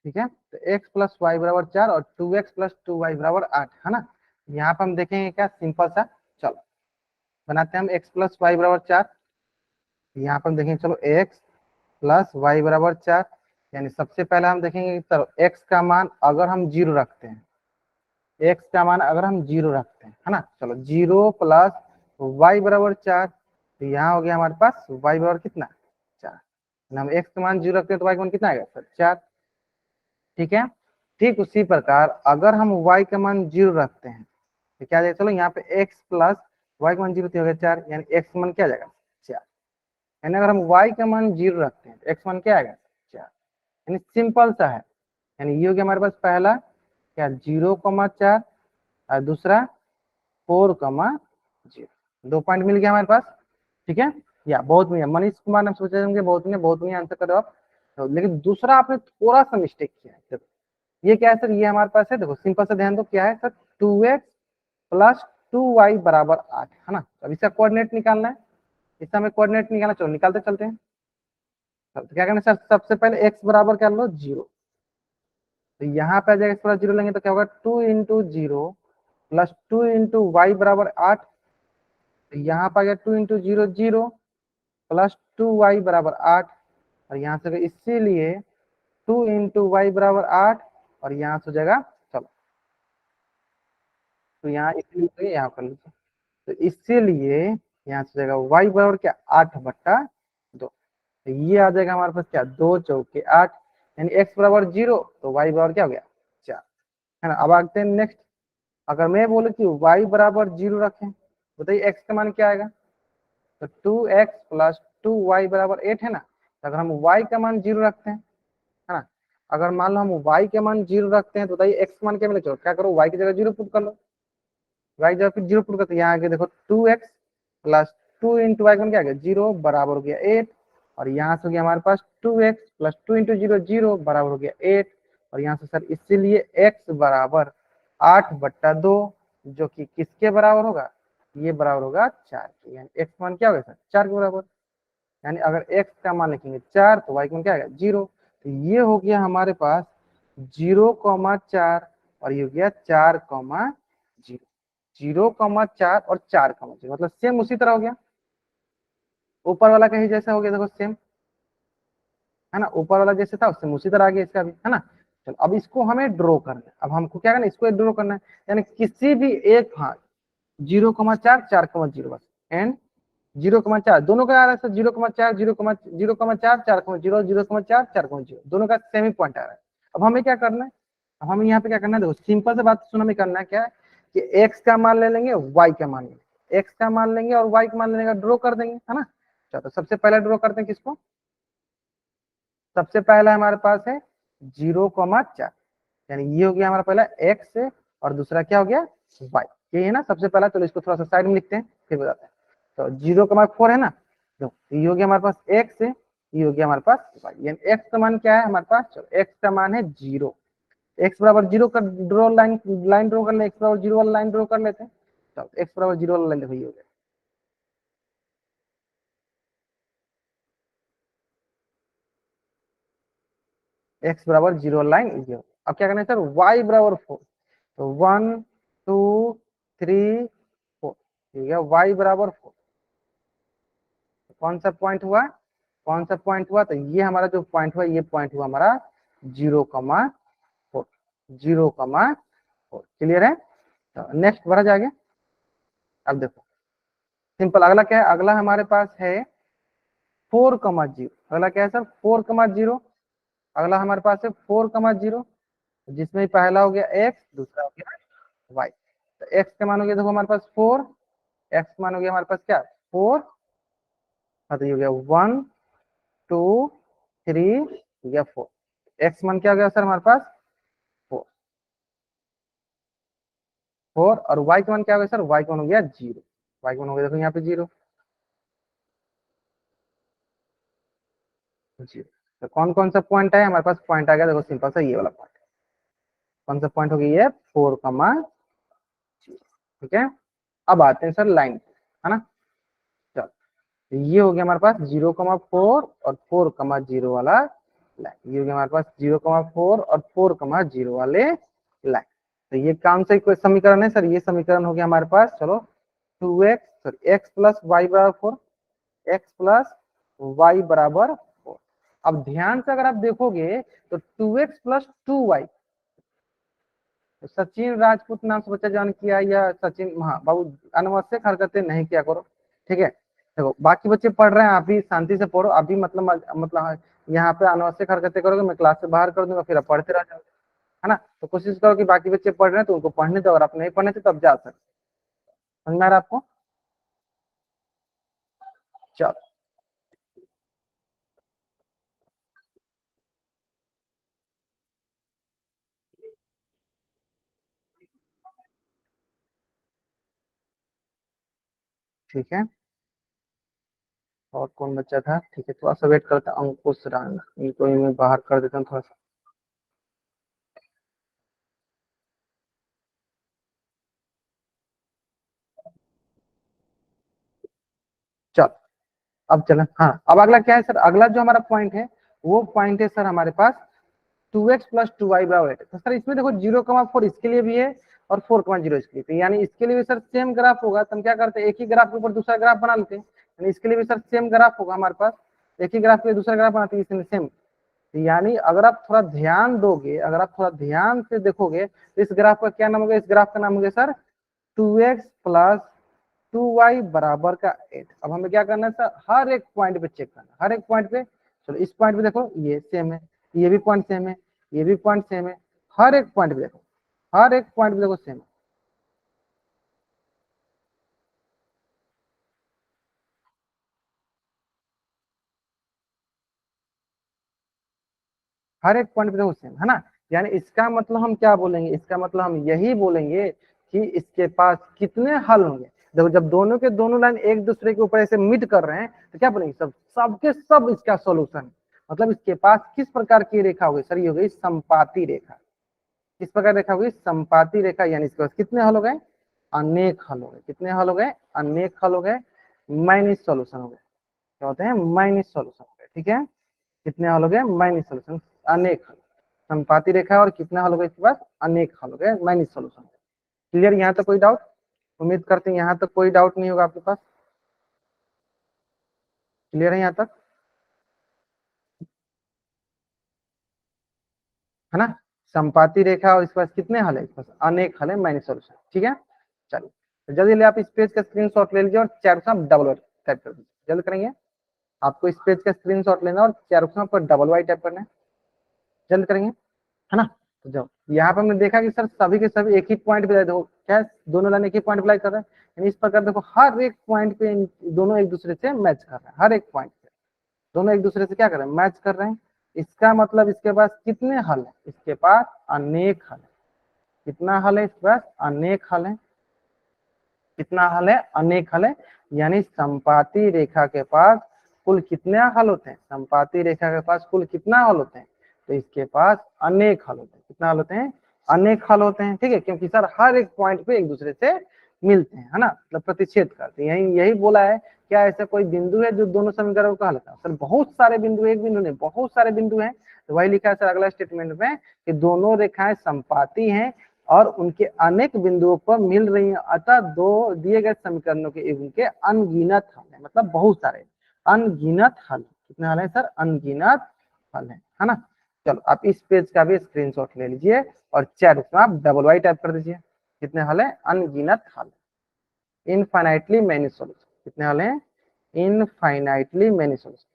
Speaker 1: ठीक है, तो x प्लस वाई बराबर 4 और 2x प्लस 2y बराबर 8 है ना। यहाँ पर हम देखेंगे क्या, सिंपल सा, चलो बनाते हैं हम x प्लस वाई बराबर 4। यहाँ पर हम देखेंगे, चलो x प्लस वाई बराबर 4, यानी सबसे पहले हम देखेंगे चलो x का मान अगर हम 0 रखते हैं, x का मान अगर हम 0 रखते हैं, है ना, चलो 0 प्लस वाई बराबर 4, तो यहाँ हो गया हमारे पास y बराबर कितना, 4। हम x का मान 0 रखते हैं तो y का मान कितना आएगा सर, 4। ठीक है, ठीक उसी प्रकार अगर हम y का मान 0 रखते हैं तो क्या जाएगा, चलो यहाँ पे x प्लस वाई का मान 0 हो गया 4, यानी x का मान क्या जाएगा, 4। यानी अगर हम y का मान 0 रखते हैं तो x मान क्या आएगा, 4। यानी सिंपल सा है, यानी ये हो गया हमारे पास पहला क्या, 0,4 और दूसरा 4,0। 2 पॉइंट मिल गया हमारे पास। ठीक है, या बहुत बढ़िया, मनीष कुमार ने सोचे होंगे बहुत बढ़िया आंसर करो आप। तो लेकिन दूसरा आपने थोड़ा सा मिस्टेक किया है। देखो ये क्या है सर, ये हमारे पास है, देखो सिंपल से ध्यान दो क्या है सर, 2x प्लस 2y बराबर 8 है ना। अब इसका कोऑर्डिनेट निकालना है, इसका हमें कोऑर्डिनेट निकालना, चलो निकालते चलते हैं। तो क्या करना है सर, सबसे पहले x बराबर कर लो 0, तो यहाँ पे आ जाएगा x बराबर 0 लेंगे तो क्या होगा, 2 इंटू 0 प्लस 2 इंटू वाई बराबर 8, तो यहाँ पर आ गया 2 इंटू 0 0 प्लस 2y बराबर 8, और यहाँ से इसीलिए 2 इंटू वाई बराबर 8, और यहाँ से हो जाएगा, चलो तो यहाँ इसलिए यहाँ कर लीजिए, तो इसीलिए यहाँ से जाएगा y बराबर क्या, 8/2, तो ये आ जाएगा हमारे पास क्या, 2 चौके 8, यानी x बराबर 0 तो y बराबर क्या हो गया, 4, है ना। अब आते हैं नेक्स्ट, अगर मैं बोलूं कि y बराबर 0 रखें, बताइए x का मान क्या आएगा, तो 2x प्लस 2y बराबर 8 है ना। तो अगर हम y का मान 0 रखते हैं, है ना, अगर मान लो हम y के मान 0 रखते हैं तो बताइए x का मान क्या मिलेगा, चलो क्या करो, y की जगह 0 पुट कर लो, y जगह फिर 0 पुट करते, यहाँ आगे देखो 2x प्लस 2 इंटू वाई का क्या आ गया, 0 बराबर हो गया 8, और यहाँ से हो गया हमारे पास 2x प्लस 2 इंटू 0 0 बराबर हो गया 8, और यहाँ से सर इसीलिए x बराबर 8/2, जो कि किसके बराबर होगा, ये बराबर होगा 4 के, यानी x मान क्या होगा सर, 4 के बराबर। यानी अगर x का मान लिखेंगे 4 तो y का मान क्या आएगा, 0। तो ये हो गया हमारे पास 0,4, और ये हो गया 4,0। 0,4 और 4,0, मतलब सेम उसी तरह हो गया, ऊपर वाला का ही जैसा हो गया, देखो सेम, है ना, ऊपर वाला जैसे था उससे उसी तरह आ गया इसका भी, है ना। चलो अब इसको हमें ड्रॉ करना है, अब हमको क्या करना है, इसको ड्रॉ करना है, यानी किसी भी एक, हाँ 0,4 4,0 बस, एंड 0,4 दोनों का आ रहा है सर, 0,4 0,4 4,0 0,4 4,0 दोनों का सेम ही पॉइंट आ रहा है। अब हमें क्या करना है, अब हमें यहाँ पे क्या करना है, देखो सिंपल से बात सुनो, हमें करना है क्या है कि x का मान ले लेंगे, y का मान लेंगे, x का मान लेंगे और y का मान लेने का ड्रॉ कर देंगे, है ना। चलो सबसे पहले ड्रॉ करते हैं किसको, सबसे पहला हमारे पास है 0,4, यानी ये हो गया हमारा पहला x, और दूसरा क्या हो गया, y, ये है ना सबसे पहला। चलो इसको थोड़ा सा साइड में लिखते हैं फिर बताते हैं। तो 0,4 है ना, तो ये हो गया हमारे पास x, ये हो गया हमारे पास y, यानी x का मान क्या है हमारे पास, चलो x का मान है 0, x बराबर 0 का ड्रॉ लाइन लाइन ड्रॉ कर ले, x बराबर 0 वाला लाइन ड्रॉ कर लेते हैं। चलो x बराबर 0 वाला लाइन देखो, ये हो गया, x बराबर 0 वाला लाइन ये हो। अब क्या करना है सर, y बराबर 4, तो 1 2 3 4, ठीक है, y बराबर 4, कौन सा पॉइंट हुआ, कौन सा पॉइंट हुआ, तो ये हमारा जो पॉइंट हुआ, ये पॉइंट हुआ हमारा 0,4, 0,4, क्लियर है। तो नेक्स्ट बढ़ा जाएगा, अब देखो सिंपल, अगला क्या है, अगला हमारे पास है 4,0, अगला क्या है सर, 4,0, अगला हमारे पास है 4,0, जिसमें पहला हो गया x, दूसरा हो गया y। तो x का मान हो गया देखो हमारे पास 4, x मान हो गया हमारे पास क्या 4, हाँ तो ये हो गया 1 2 3 या 4, x मान क्या हो गया सर हमारे पास 4, 4, और y का मान क्या हो गया सर, y का मान हो गया 0, y का मान हो गया देखो यहाँ पे 0 0। तो कौन कौन सा पॉइंट है हमारे पास, पॉइंट आ गया देखो सिंपल सा ये वाला पॉइंट, कौन सा पॉइंट हो गया, ये 4,0, ठीक है। अब आते हैं सर लाइन, है ना। चलो ये हो गया हमारे पास 0,4 और 4,0 वाला लाइन। ये हो गया हमारे पास 0,4 और 4,0 वाले लाइन। तो ये कौन सा कोई समीकरण है सर? ये समीकरण हो गया हमारे पास, चलो 2x sorry x plus Y बराबर 4, x प्लस वाई बराबर 4। अब ध्यान से अगर आप देखोगे तो 2x plus 2y, Sachin Rajput नाम से बच्चा ज्वाइन किया या सचिन, हाँ बाबू, अनावश्यक हरकतें नहीं किया करो, ठीक है। देखो बाकी बच्चे पढ़ रहे हैं, आप भी शांति से पढ़ो, आप भी मतलब यहाँ पे अनावश्यक हरकतें करोगे मैं क्लास से बाहर कर दूंगा, फिर आप पढ़ते रह जाओगे, है ना। तो कोशिश करो कि बाकी बच्चे पढ़ रहे हैं तो उनको पढ़ने दो, अगर आप नहीं पढ़ने थे तो अब जा सकते। समझ में आ रहा है आपको? चलो ठीक है। और कौन बच्चा था? ठीक है, थोड़ा सा वेट करता हूँ, अंकुश राणा, इनको ही मैं बाहर कर देता हूँ थोड़ा सा। चल अब चलें, हाँ अब अगला क्या है सर? अगला जो हमारा पॉइंट है वो पॉइंट है सर हमारे पास 2x प्लस 2y बराबर 8। तो सर इसमें देखो 0,4 इसके लिए भी है और 4,0 इसके लिए, तो यानी इसके लिए भी सर सेम ग्राफ होगा। तो हम क्या करते हैं, एक ही ग्राफ के ऊपर दूसरा ग्राफ बना लेते हैं, यानी इसके लिए भी सर सेम ग्राफ होगा हमारे पास। एक ही ग्राफ के लिए दूसरा ग्राफ बनाते हैं इसमें सेम। यानी अगर आप थोड़ा ध्यान दोगे, अगर आप थोड़ा ध्यान से देखोगे तो इस ग्राफ का क्या नाम होगा? इस ग्राफ का नाम होगा सर 2x प्लस 2y बराबर का 8। अब हमें क्या करना है सर? हर एक पॉइंट पे चेक करना, हर एक पॉइंट पे। चलो इस पॉइंट पे देखो ये सेम है, ये भी पॉइंट सेम है, ये भी पॉइंट सेम है, हर एक पॉइंट पे देखो, हर एक पॉइंट पे देखो सेम है। हर एक पॉइंट पे देखो सेम है ना। यानी इसका मतलब हम क्या बोलेंगे? इसका मतलब हम यही बोलेंगे कि इसके पास कितने हल होंगे। देखो जब दोनों के दोनों लाइन एक दूसरे के ऊपर ऐसे मिट कर रहे हैं तो क्या बोलेंगे? सब सबके सब इसका सोल्यूशन। मतलब इसके पास किस प्रकार की रेखा होगी सर? ये हो गई संपाती रेखा। किस प्रकार रेखा होगी? संपाती रेखा। यानी इसके पास कितने हल हो गए? अनेक हल हो गए। कितने हल हो गए? अनेक हल हो गए, माइनस सॉल्यूशन हो गए। क्या होते हैं? माइनस सॉल्यूशन हो गए, ठीक है। कितने हल हो गए? माइनस सॉल्यूशन, अनेक हल। संपाती रेखा और कितना हल हो गए इसके पास? अनेक हल हो गए, माइनस सॉल्यूशन। क्लियर? यहाँ तक कोई डाउट? उम्मीद करते हैं यहाँ तक कोई डाउट नहीं होगा आपके पास। क्लियर है यहाँ तक? है ना। संपाती रेखा और इसके पास कितने हल है? इसके पास अनेक हल है, माइनस सॉल्यूशन, ठीक है। चलिए तो जल्दी ले आप इस पेज का स्क्रीनशॉट ले लीजिए और चारों साथ डबल टाइप कर दीजिए। जल्द करेंगे, आपको इस पेज का स्क्रीनशॉट लेना और चारों साथ पर डबल वाई टाइप करना है। जल्द करेंगे, है ना। तो जब यहाँ पे हमने देखा कि सर सभी के सभी एक ही पॉइंट पे देखो क्या दोनों लाइन एक ही पॉइंट अप्लाई कर रहे हैं, यानी इस प्रकार देखो हर एक पॉइंट पे दोनों एक दूसरे से मैच कर रहे हैं। हर एक पॉइंट पे दोनों एक दूसरे से क्या कर रहे हैं? मैच कर रहे हैं। इसका मतलब इसके पास कितने हल है? इसके पास अनेक हल है। कितना हल है? इसके पास अनेक हल है। कितना हल है? अनेक हल है। यानी संपाती रेखा के पास कुल कितने हल होते हैं? संपाती रेखा के पास कुल कितना हल होते हैं? तो इसके पास अनेक हल होते हैं। कितना हल होते हैं? अनेक हल होते हैं, ठीक है। क्योंकि सर हर एक पॉइंट पे एक दूसरे से मिलते हैं, है ना, मतलब प्रतिच्छेद करते हैं। यही यही बोला है। क्या ऐसा कोई बिंदु है जो दोनों समीकरणों का हल है? सर बहुत सारे बिंदु, एक बिंदु नहीं, बहुत सारे बिंदु हैं। तो वही लिखा है सर अगला स्टेटमेंट में कि दोनों रेखाएं संपाती हैं और उनके अनेक बिंदुओं पर मिल रही है, अतः दो दिए गए समीकरणों के युग्म के अनगिनत हल है। मतलब बहुत सारे अनगिनत हल। कितने हल है सर? अनगिनत हल है ना। चलो आप इस पेज का भी स्क्रीनशॉट ले लीजिए और चैट उसमें आप डबल वाई टाइप कर दीजिए। कितने हल है? अनगिनत हल, इनफाइनाइटली मेनी सॉल्यूशन। कितने हल है? Infinitely many solution,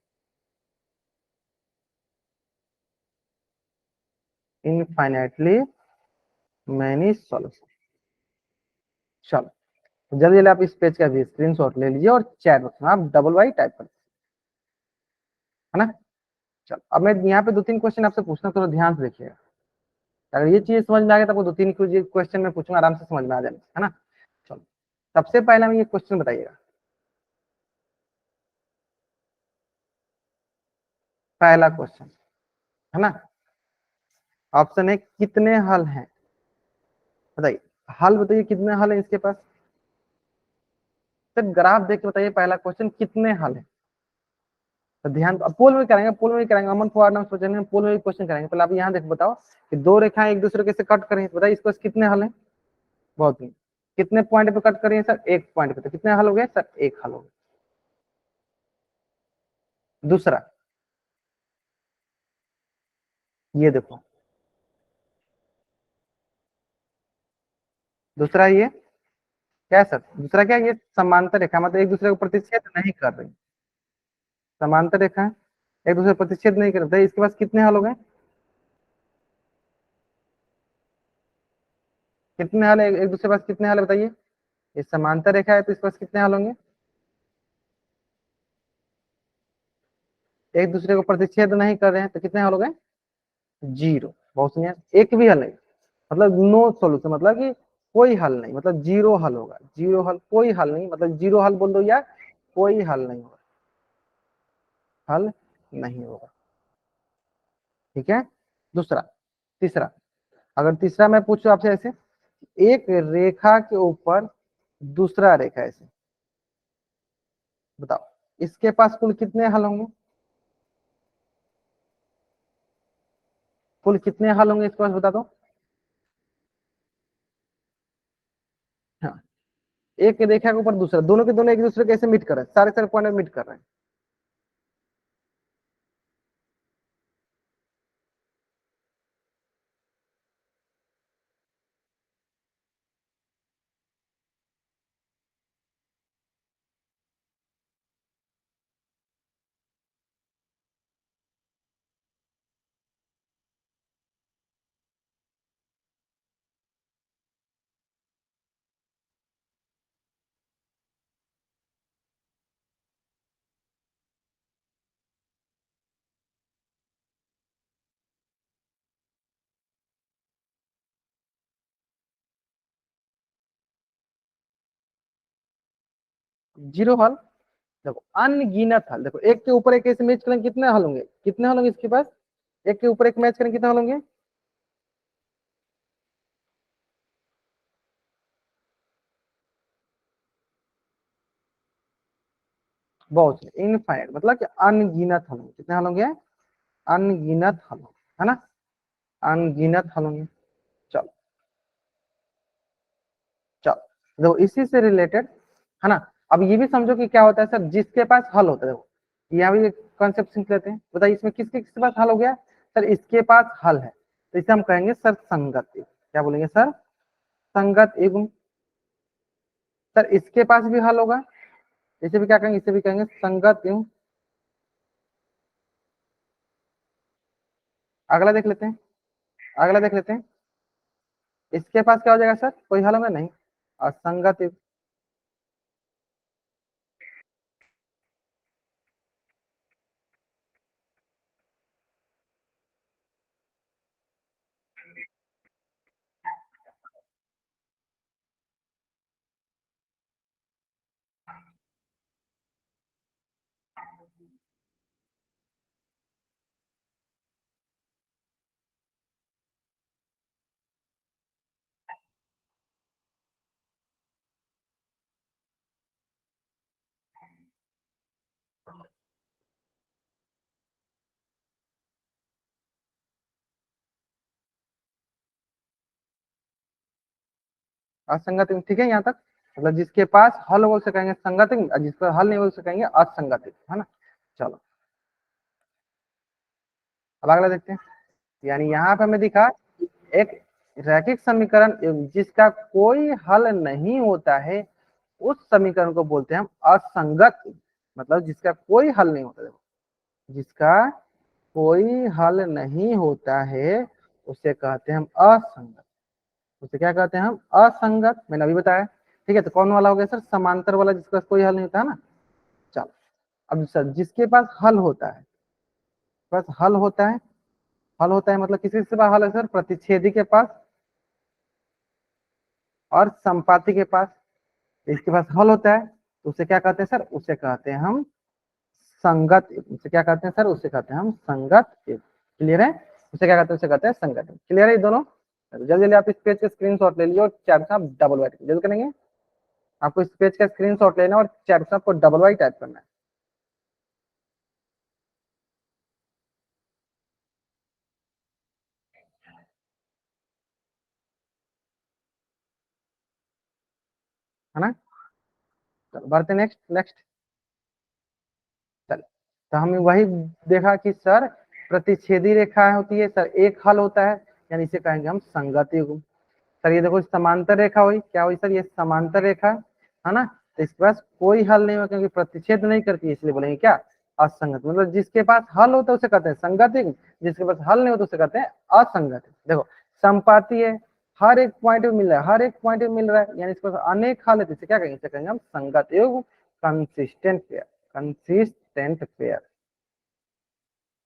Speaker 1: infinitely many solution. चलो तो जल्दी जल्दी आप इस पेज का भी स्क्रीनशॉट ले लीजिए और चैट बॉक्स में आप डबल वाई टाइप कर, है ना। चलो अब मैं यहाँ पे दो तीन क्वेश्चन आपसे पूछना, थोड़ा ध्यान से देखिएगा। अगर ये चीज समझ में आ गया तो आपको दो तीन क्वेश्चन में पूछूंगा, आराम से समझ में आ जाएगा, है ना। चलो सबसे पहले में ये क्वेश्चन बताइएगा। पहला क्वेश्चन, है ना। ऑप्शन है कितने हल हैं? बताइए, हल बताइए कितने हल है इसके पास? सिर्फ ग्राफ देख के बताइए। पहला क्वेश्चन कितने हल है? तो ध्यान, पोल में करेंगे, पोल में करेंगे, अमन फॉर नाम सोचेंगे, पोल में क्वेश्चन करेंगे। पहले आप यहाँ देखो, बताओ कि दो रेखाएं एक दूसरे के से कट करें, बताइए इसको कितने हल है? बहुत ही, कितने पॉइंट पे कट करें सर? एक पॉइंट पे। तो कितने हल हो गए सर? एक हल हो गए। दूसरा ये देखो, दूसरा ये क्या है सर? दूसरा क्या है? ये समांतर रेखा, मतलब एक दूसरे को प्रतिच्छेद नहीं कर रही, समांतर रेखा है, एक दूसरे को प्रतिच्छेद नहीं कर रही। इसके पास कितने हल हो गए? कितने हल है एक दूसरे के पास? कितने हल है बताइए? ये समांतर रेखा है तो इसके पास कितने हल होंगे? एक दूसरे को प्रतिच्छेद नहीं कर रहे हैं तो कितने हल हो गए? जीरो। बहुत सुनिए, एक भी हल नहीं, मतलब नो सोल्यूशन, मतलब कि कोई हल नहीं, मतलब जीरो हल होगा। जीरो हल, कोई हल नहीं, मतलब जीरो हल बोल दो या कोई हल नहीं होगा, हल नहीं होगा। ठीक है। दूसरा, तीसरा, अगर तीसरा मैं पूछूं आपसे ऐसे, एक रेखा के ऊपर दूसरा रेखा ऐसे, बताओ इसके पास कुल कितने हल होंगे? कुल कितने हल होंगे इसके पास बता दो। हाँ, एक रेखा के ऊपर दूसरा, दोनों के दोनों एक दूसरे कैसे मीट कर रहे हैं? सारे सारे पॉइंट में मीट कर रहे हैं। जीरो हल, देखो अनगिनत हल, देखो एक के ऊपर एक ऐसे मैच करें कितने हल होंगे? कितने हल होंगे इसके पास? एक के ऊपर एक मैच करें कितने हल होंगे? बहुत, इनफाइनाइट, मतलब कि अनगिनत हल होंगे। कितने हल होंगे? अनगिनत हल होंगे, है ना, अनगिनत हल होंगे। चलो, चलो देखो इसी से रिलेटेड, है ना। अब ये भी समझो कि क्या होता है सर, जिसके पास हल होता है, देखो यहाँ भी कॉन्सेप्ट सीख लेते हैं। बताइए इसमें किसके किसके पास हल हो गया? सर इसके पास हल है, तो इसे हम कहेंगे सर संगत युग्म। क्या बोलेंगे सर? संगत युग्म। सर इसके पास भी हल होगा, इसे भी क्या कहेंगे? इसे भी कहेंगे संगत युग्म। अगला देख लेते हैं, अगला देख लेते हैं, इसके पास क्या हो जाएगा सर? कोई हल होगा नहीं, और संगत युग्म। असंगत युग्म, ठीक है यहाँ तक। मतलब जिसके पास हल बोल सकेंगे संगत युग्म, और जिसका हल नहीं बोल सकेंगे असंगत युग्म, है ना। चलो अब अगला देखते हैं। यानी यहाँ पे हमें दिखा एक रैखिक समीकरण जिसका कोई हल नहीं होता है, उस समीकरण को बोलते हैं हम असंगत। मतलब जिसका कोई हल नहीं होता, देखो जिसका कोई हल नहीं होता है उसे कहते हैं हम असंगत। उसे क्या कहते हैं हम? असंगत। मैंने अभी बताया। ठीक है, तो कौन वाला हो गया सर? समांतर वाला, जिसका कोई हल नहीं होता है ना। चलो, अब सर जिसके पास हल होता है, बस हल होता है, हल होता है मतलब किसी से हल है सर? प्रतिच्छेदी के पास और संपाती के पास। इसके पास हल होता है तो उसे क्या कहते हैं सर? उसे कहते हैं हम संगत युग्म। उसे क्या कहते हैं सर? उसे कहते हैं हम संगत युग्म। क्लियर है? उसे क्या कहते हैं? उसे कहते हैं संगत युग्म। क्लियर है ये दोनों? जल्दी जल्दी आप इस पेज का स्क्रीनशॉट ले लियो और चैट में आप डबल वाइट जल्द करेंगे। आपको इस पेज का स्क्रीनशॉट लेना और चैट में आपको डबल वाइट टाइप करना है। है ना। चलो बढ़ते नेक्स्ट नेक्स्ट। चलो, तो हमें वही देखा कि सर प्रतिच्छेदी रेखा होती है सर, एक हल होता है, यानी इसे कहेंगे हम संगति युग्म। सर ये देखो समांतर रेखा हुई, क्या हुई सर, ये समांतर रेखा है ना, तो इसके पास कोई हल नहीं होगा क्योंकि प्रतिच्छेद नहीं करती है, इसलिए बोलेंगे क्या, असंगत। मतलब जिसके पास हल होता है उसे कहते हैं संगति, जिसके पास हल नहीं होता उसे कहते हैं असंगत। देखो संपाती है, हर एक पॉइंट में मिल रहा है, हर एक पॉइंट में मिल रहा है, यानी इसके पास अनेक हल है, तो इसे क्या कहेंगे, इसे कहेंगे हम संगत युग्म, कंसिस्टेंट पेयर, कंसिस्टेंट पेयर।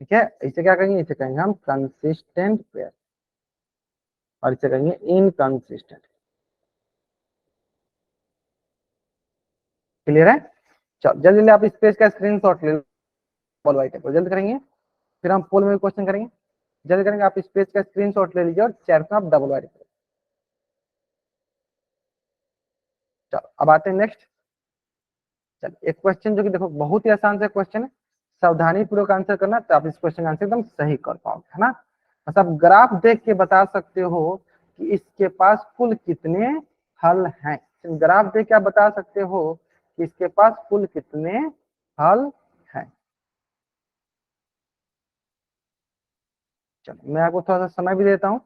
Speaker 1: ठीक है, इसे क्या कहेंगे, इसे कहेंगे हम कंसिस्टेंट पेयर, और इसे कहेंगे इनकंसिस्टेंट। क्लियर है। चलो जल्दी जल्दी आप इस पेज का स्क्रीनशॉट ले लो, पोल वाइट है, जल्दी करेंगे, फिर हम पोल में क्वेश्चन करेंगे, जल्दी करेंगे। आप इस पेज का स्क्रीनशॉट ले लीजिए और चैट में आप डबल वाइट करें। चलो अब आते हैं नेक्स्ट। चलो एक क्वेश्चन जो कि देखो बहुत ही आसान सा क्वेश्चन है, सावधानी पूर्वक आंसर करना, तो आप इस क्वेश्चन का आंसर एकदम सही कर पाओगे, है ना। बस आप ग्राफ देख के बता सकते हो कि इसके पास कुल कितने हल हैं, ग्राफ देख के आप बता सकते हो कि इसके पास कुल कितने हल हैं। चलो मैं आपको थोड़ा सा समय भी देता हूँ,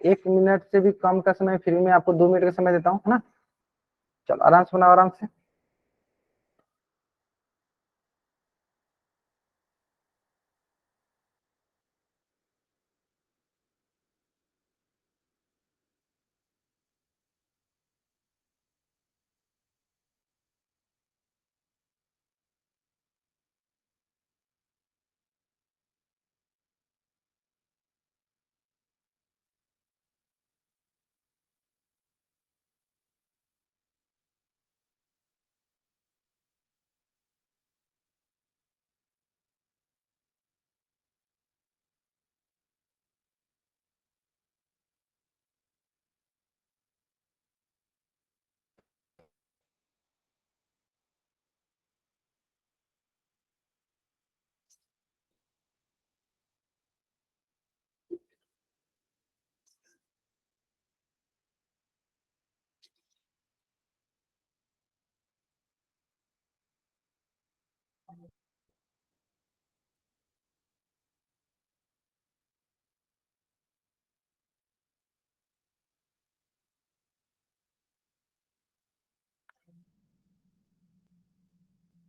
Speaker 1: 1 मिनट से भी कम का समय, फिर भी मैं आपको 2 मिनट का समय देता हूँ, है ना। चलो आराम से बनाओ, आराम से।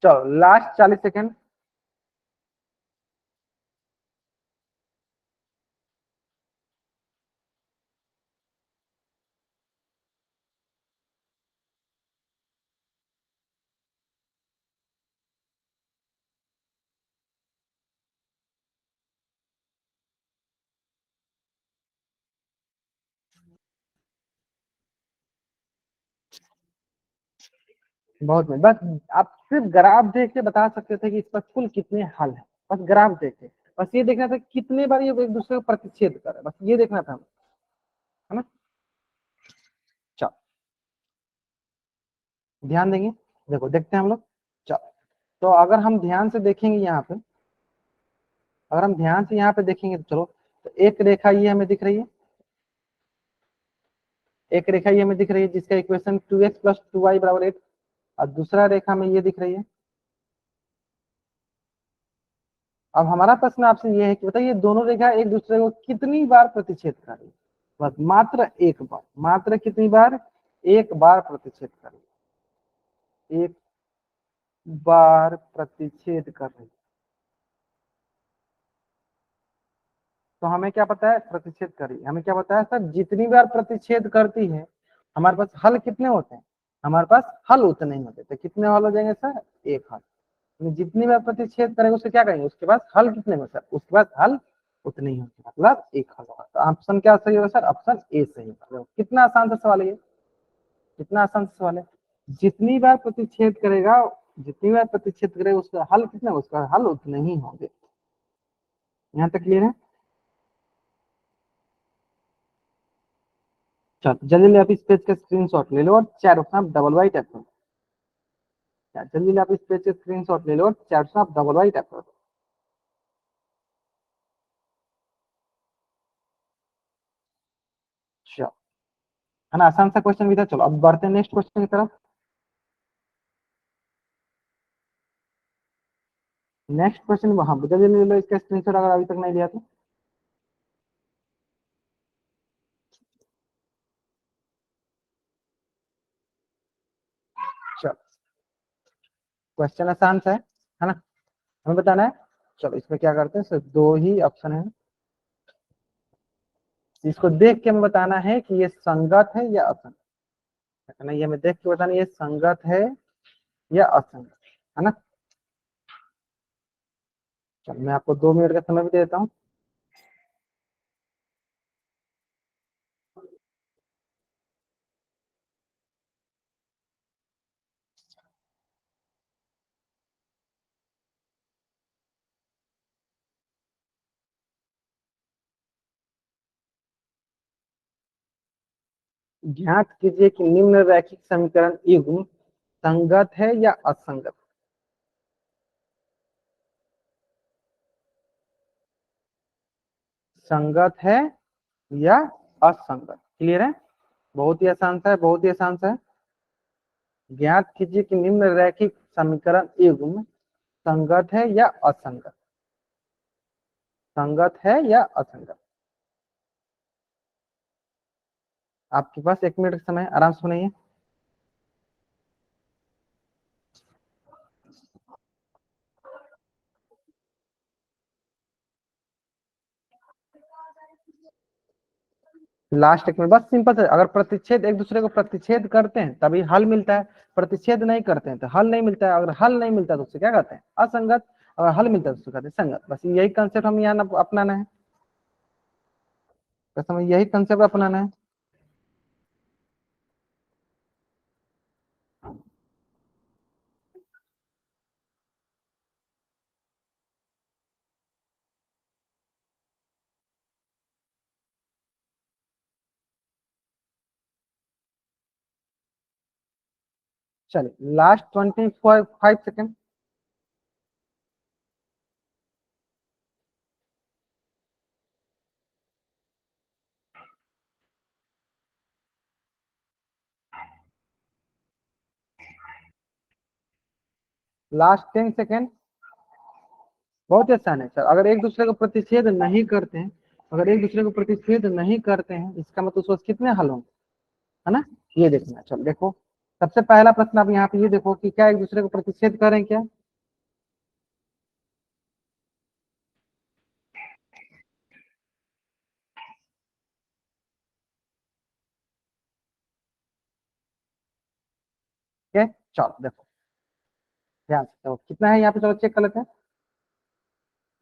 Speaker 1: चलो लास्ट 40 सेकेंड। बहुत में बस आप सिर्फ ग्राफ देख के बता सकते थे कि इस पर कुल कितने हल हैं, बस ग्राफ देख के, बस ये देखना था कितने बार ये एक दूसरे को प्रतिच्छेद कर रहा है, बस ये देखना था, है ना। चलो ध्यान देंगे, देखो देखते हैं हम लोग। चलो तो अगर हम ध्यान से देखेंगे यहाँ पे, अगर हम ध्यान से यहाँ पे देखेंगे तो चलो, तो एक रेखा ये हमें दिख रही है, एक रेखा ये हमें दिख रही है जिसका इक्वेशन 2x + 2y = 8, और दूसरा रेखा में ये दिख रही है। अब हमारा प्रश्न आपसे ये है कि बताइए दोनों रेखा एक दूसरे को कितनी बार प्रतिच्छेद कर रही है, बस मात्र एक बार, मात्र कितनी बार, एक बार प्रतिच्छेद कर रही है, एक बार प्रतिच्छेद कर रही है। तो हमें क्या पता है, प्रतिच्छेद कर रही है, हमें क्या पता है सर, जितनी बार प्रतिच्छेद करती है हमारे पास हल कितने होते हैं, हमारे पास हल उतने ही होते, तो कितने हल हो जाएंगे सर, एक हल। जितनी बार प्रतिच्छेद करेंगे उससे क्या करेंगे, उसके पास हल कितने में सर, उसके पास हल उतने ही होंगे, मतलब एक हल होगा। तो ऑप्शन क्या सही होगा सर, ऑप्शन ए सही होगा। कितना आसान सा सवाल है ये, कितना आसान सा सवाल है। जितनी बार प्रतिच्छेद करेगा, जितनी बार प्रतिच्छेद करेगा उसका हल कितना, उसका हल उतने ही होंगे। यहाँ तक क्लियर है। चलो जल्दी जल्दी आप इस पेज का स्क्रीनशॉट ले लो और चार ऑप्शन आप डबल वाइट टैप करो। जल्दी जल्दी आप इस पेज का स्क्रीनशॉट ले लो और चार ऑप्शन आप डबल वाइट टैप करो। चलो है ना, आसान सा क्वेश्चन भी था। चलो अब बढ़ते हैं नेक्स्ट क्वेश्चन की तरफ। नेक्स्ट क्वेश्चन, हाँ जल्दी ले लो इसका स्क्रीनशॉट अगर अभी तक नहीं लिया तो। चलो क्वेश्चन आसान सा है ना, हमें बताना है। चलो इसमें क्या करते हैं, सिर्फ दो ही ऑप्शन है, इसको देख के हमें बताना है कि ये संगत है या असंगत है ना। ये हमें देख के बताना ये संगत है या असंगत है ना। चलो मैं आपको 2 मिनट का समय भी दे देता हूँ। ज्ञात कीजिए कि निम्न रैखिक समीकरण युग्म संगत है या असंगत। संगत है या असंगत, क्लियर है। बहुत ही आसान सा है, बहुत ही आसान सा है। ज्ञात कीजिए कि निम्न रैखिक समीकरण युग्म संगत है या असंगत। संगत है या असंगत। आपके पास 1 मिनट का समय, आराम से सुनिए। लास्ट एक में बस सिंपल से, अगर प्रतिच्छेद एक दूसरे को प्रतिच्छेद करते हैं तभी हल मिलता है, प्रतिच्छेद नहीं करते हैं तो हल नहीं मिलता है। अगर हल नहीं मिलता तो उससे क्या कहते हैं, असंगत। अगर हल मिलता है तो उससे कहते हैं संगत। बस यही कंसेप्ट हम यहाँ अपनाना है, बस हमें यही कंसेप्ट अपनाना है। चलिए लास्ट 25 सेकेंड। Last 10 second. बहुत ही आसान है सर, अगर एक दूसरे को प्रतिच्छेद नहीं करते हैं, अगर एक दूसरे को प्रतिच्छेद नहीं करते हैं इसका मतलब उस वक्त कितने हल होंगे, है ना। ये देखना, चलो देखो सबसे पहला प्रश्न आप यहाँ पे ये देखो कि क्या एक दूसरे को प्रतिच्छेद करें क्या। ठीक है, चलो देखो ध्यान से, तो कितना है यहाँ पे, चलो चेक कर लेते हैं।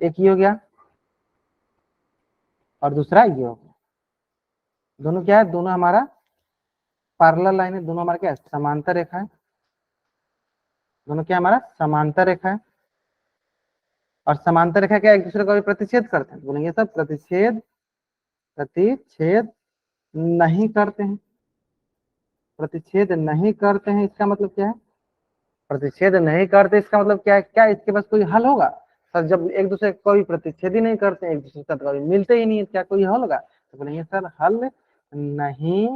Speaker 1: एक ये हो गया और दूसरा ये हो गया। दोनों क्या है, दोनों हमारा पैरेलल लाइन है, दोनों हमारा क्या है, समांतर रेखा है। दोनों क्या हमारा समांतर रेखा है। और समांतर रेखा क्या एक दूसरे को भी प्रतिच्छेद करते हैं, बोलेंगे सर प्रतिच्छेद, प्रतिच्छेद नहीं करते हैं। प्रतिच्छेद नहीं करते हैं इसका मतलब क्या है, प्रतिच्छेद नहीं करते इसका मतलब क्या है, क्या इसके पास कोई हल होगा। सर जब एक दूसरे को कोई प्रतिच्छेद ही नहीं करते हैं, एक दूसरे के साथ कभी मिलते ही नहीं है, क्या कोई हल होगा, तो बोलेंगे सर हल नहीं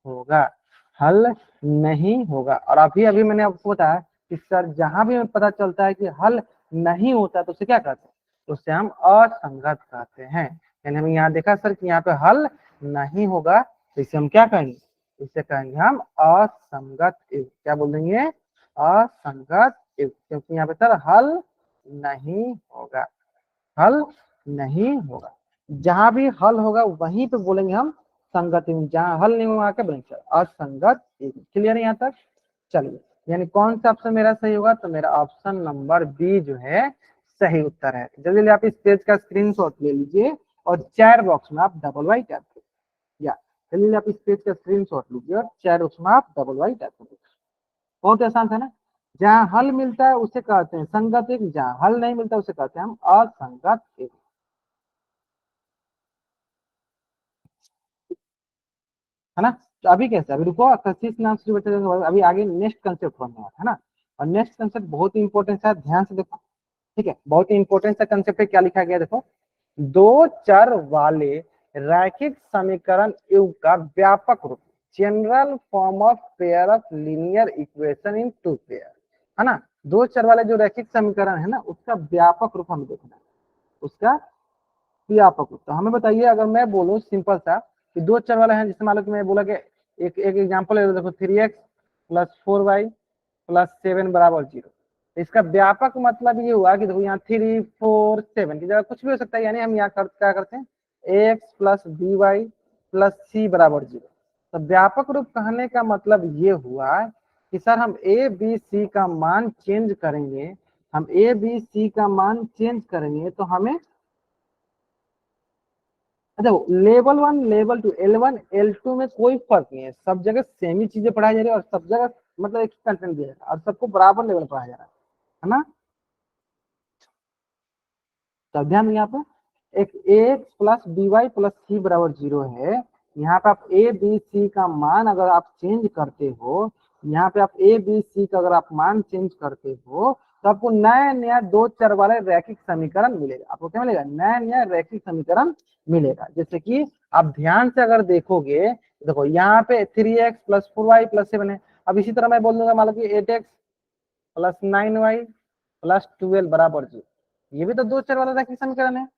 Speaker 1: होगा, हल नहीं होगा। और अभी अभी मैंने आपको बताया कि सर जहां भी हमें पता चलता है कि हल नहीं होता तो उसे क्या कहते हैं, तो उसे हम असंगत कहते हैं। यानी हम यहाँ देखा सर कि यहाँ पे हल नहीं होगा तो इसे हम क्या कहेंगे, इसे कहेंगे हम असंगत युग्म। क्या बोल देंगे, असंगत युग्म, क्योंकि यहाँ पे सर हल नहीं होगा, हल नहीं होगा। जहां भी हल होगा वहीं पे बोलेंगे हम संगत युग्म, जहां हल नहीं होगा क्या बोलेंगे असंगत युग्म। क्लियर है यहाँ तक। चलिए यानी कौन सा ऑप्शन मेरा सही होगा, तो मेरा ऑप्शन नंबर बी जो है सही उत्तर है। जल्दी जल्दी आप इस पेज का स्क्रीनशॉट ले लीजिए और चैट बॉक्स में आप डबल वाई टैप करिए, या जल्दी जल्दी आप इस पेज का स्क्रीनशॉट लीजिए और चैट बॉक्स में आप डबल वाई टैप करिए। बहुत आसान है ना। जहाँ हल मिलता है उसे कहते हैं संगत युग्म, जहाँ हल नहीं मिलता उसे कहते हैं हम असंगत युग्म, है ना। तो अभी कैसे, अभी रुको, कशिश नाम से बच्चे, अभी आगे नेक्स्ट कंसेप्ट पढ़ने वाला है ना। और नेक्स्ट कंसेप्ट बहुत ही इंपॉर्टेंट है, ध्यान से देखो। ठीक है, बहुत ही इंपॉर्टेंट सा कंसेप्ट है, क्या लिखा गया देखो, दो चर वाले रैखिक समीकरण युग्म का व्यापक रूप। General form of pair of linear equation in two pair, है ना। दो चर वाले जो रैखिक समीकरण है ना, उसका व्यापक रूप हमें देखना है, उसका व्यापक रूप। तो हमें बताइए, अगर मैं बोलूं सिंपल सा कि दो चर वाले हैं, जिससे मान लो कि मैं बोला कि एक एग्जांपल ले लो, देखो 3x प्लस 4y प्लस 7 बराबर 0। इसका व्यापक मतलब ये हुआ कि देखो यहाँ 3 4 7 की जगह कुछ भी हो सकता है, यानी हम यहाँ क्या करते हैं ax plus b y plus c बराबर 0। तो व्यापक रूप कहने का मतलब ये हुआ कि सर हम ए बी सी का मान चेंज करेंगे, हम ए बी सी का मान चेंज करेंगे तो हमें देखो लेवल 1 लेवल 2 L1 L2 में कोई फर्क नहीं है, सब जगह सेम ही चीजें पढ़ाई जा रही है और सब जगह मतलब एक ही कंटेंट दिया जा रहा है और सबको बराबर लेवल पढ़ाया जा रहा है ना। तो ध्यान यहाँ पे एक x plus b y plus c बराबर 0 है। यहाँ पे आप ए बी सी का मान अगर आप चेंज करते हो, यहाँ पे आप ए बी सी का अगर आप मान चेंज करते हो तो आपको नया नया दो चर वाले रैखिक समीकरण मिलेगा। आपको क्या मिलेगा? नया नया रैखिक समीकरण मिलेगा। जैसे कि आप ध्यान से अगर देखोगे, देखो यहाँ पे 3x प्लस 4y प्लस 7 है। अब इसी तरह मैं बोल दूंगा मान लो कि 8x प्लस 9y प्लस 12 बराबर 0। ये भी तो दो चर वाला रैखिक समीकरण है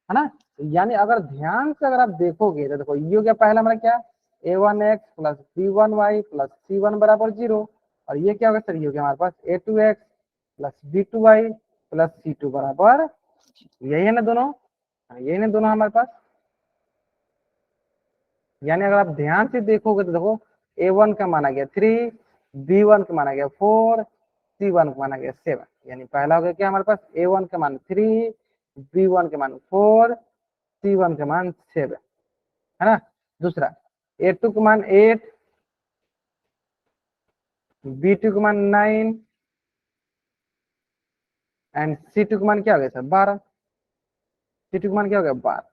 Speaker 1: ना। यानी अगर ध्यान से अगर आप देखोगे तो देखो ये हो गया पहला हमारा क्या, a1x plus b1y plus c1 बराबर 0। और ये क्या होगा सर? ये हो गया हमारे पास a2x plus b2y plus c2 बराबर, यही है ना दोनों, यही ना दोनों हमारे पास। यानी अगर आप ध्यान से देखोगे तो देखो a1 का माना गया 3, b1 का माना गया 4, c1 का माना गया 7। यानी पहला हो गया क्या हमारे पास, a1 का मान 3, b1 का मान 4, c1 का मान 7, है ना। दूसरा a2 का मान 8, b2 का मान 9 एंड c2 का मान क्या हो गया सर? 12। c2 का मान क्या हो गया? 12।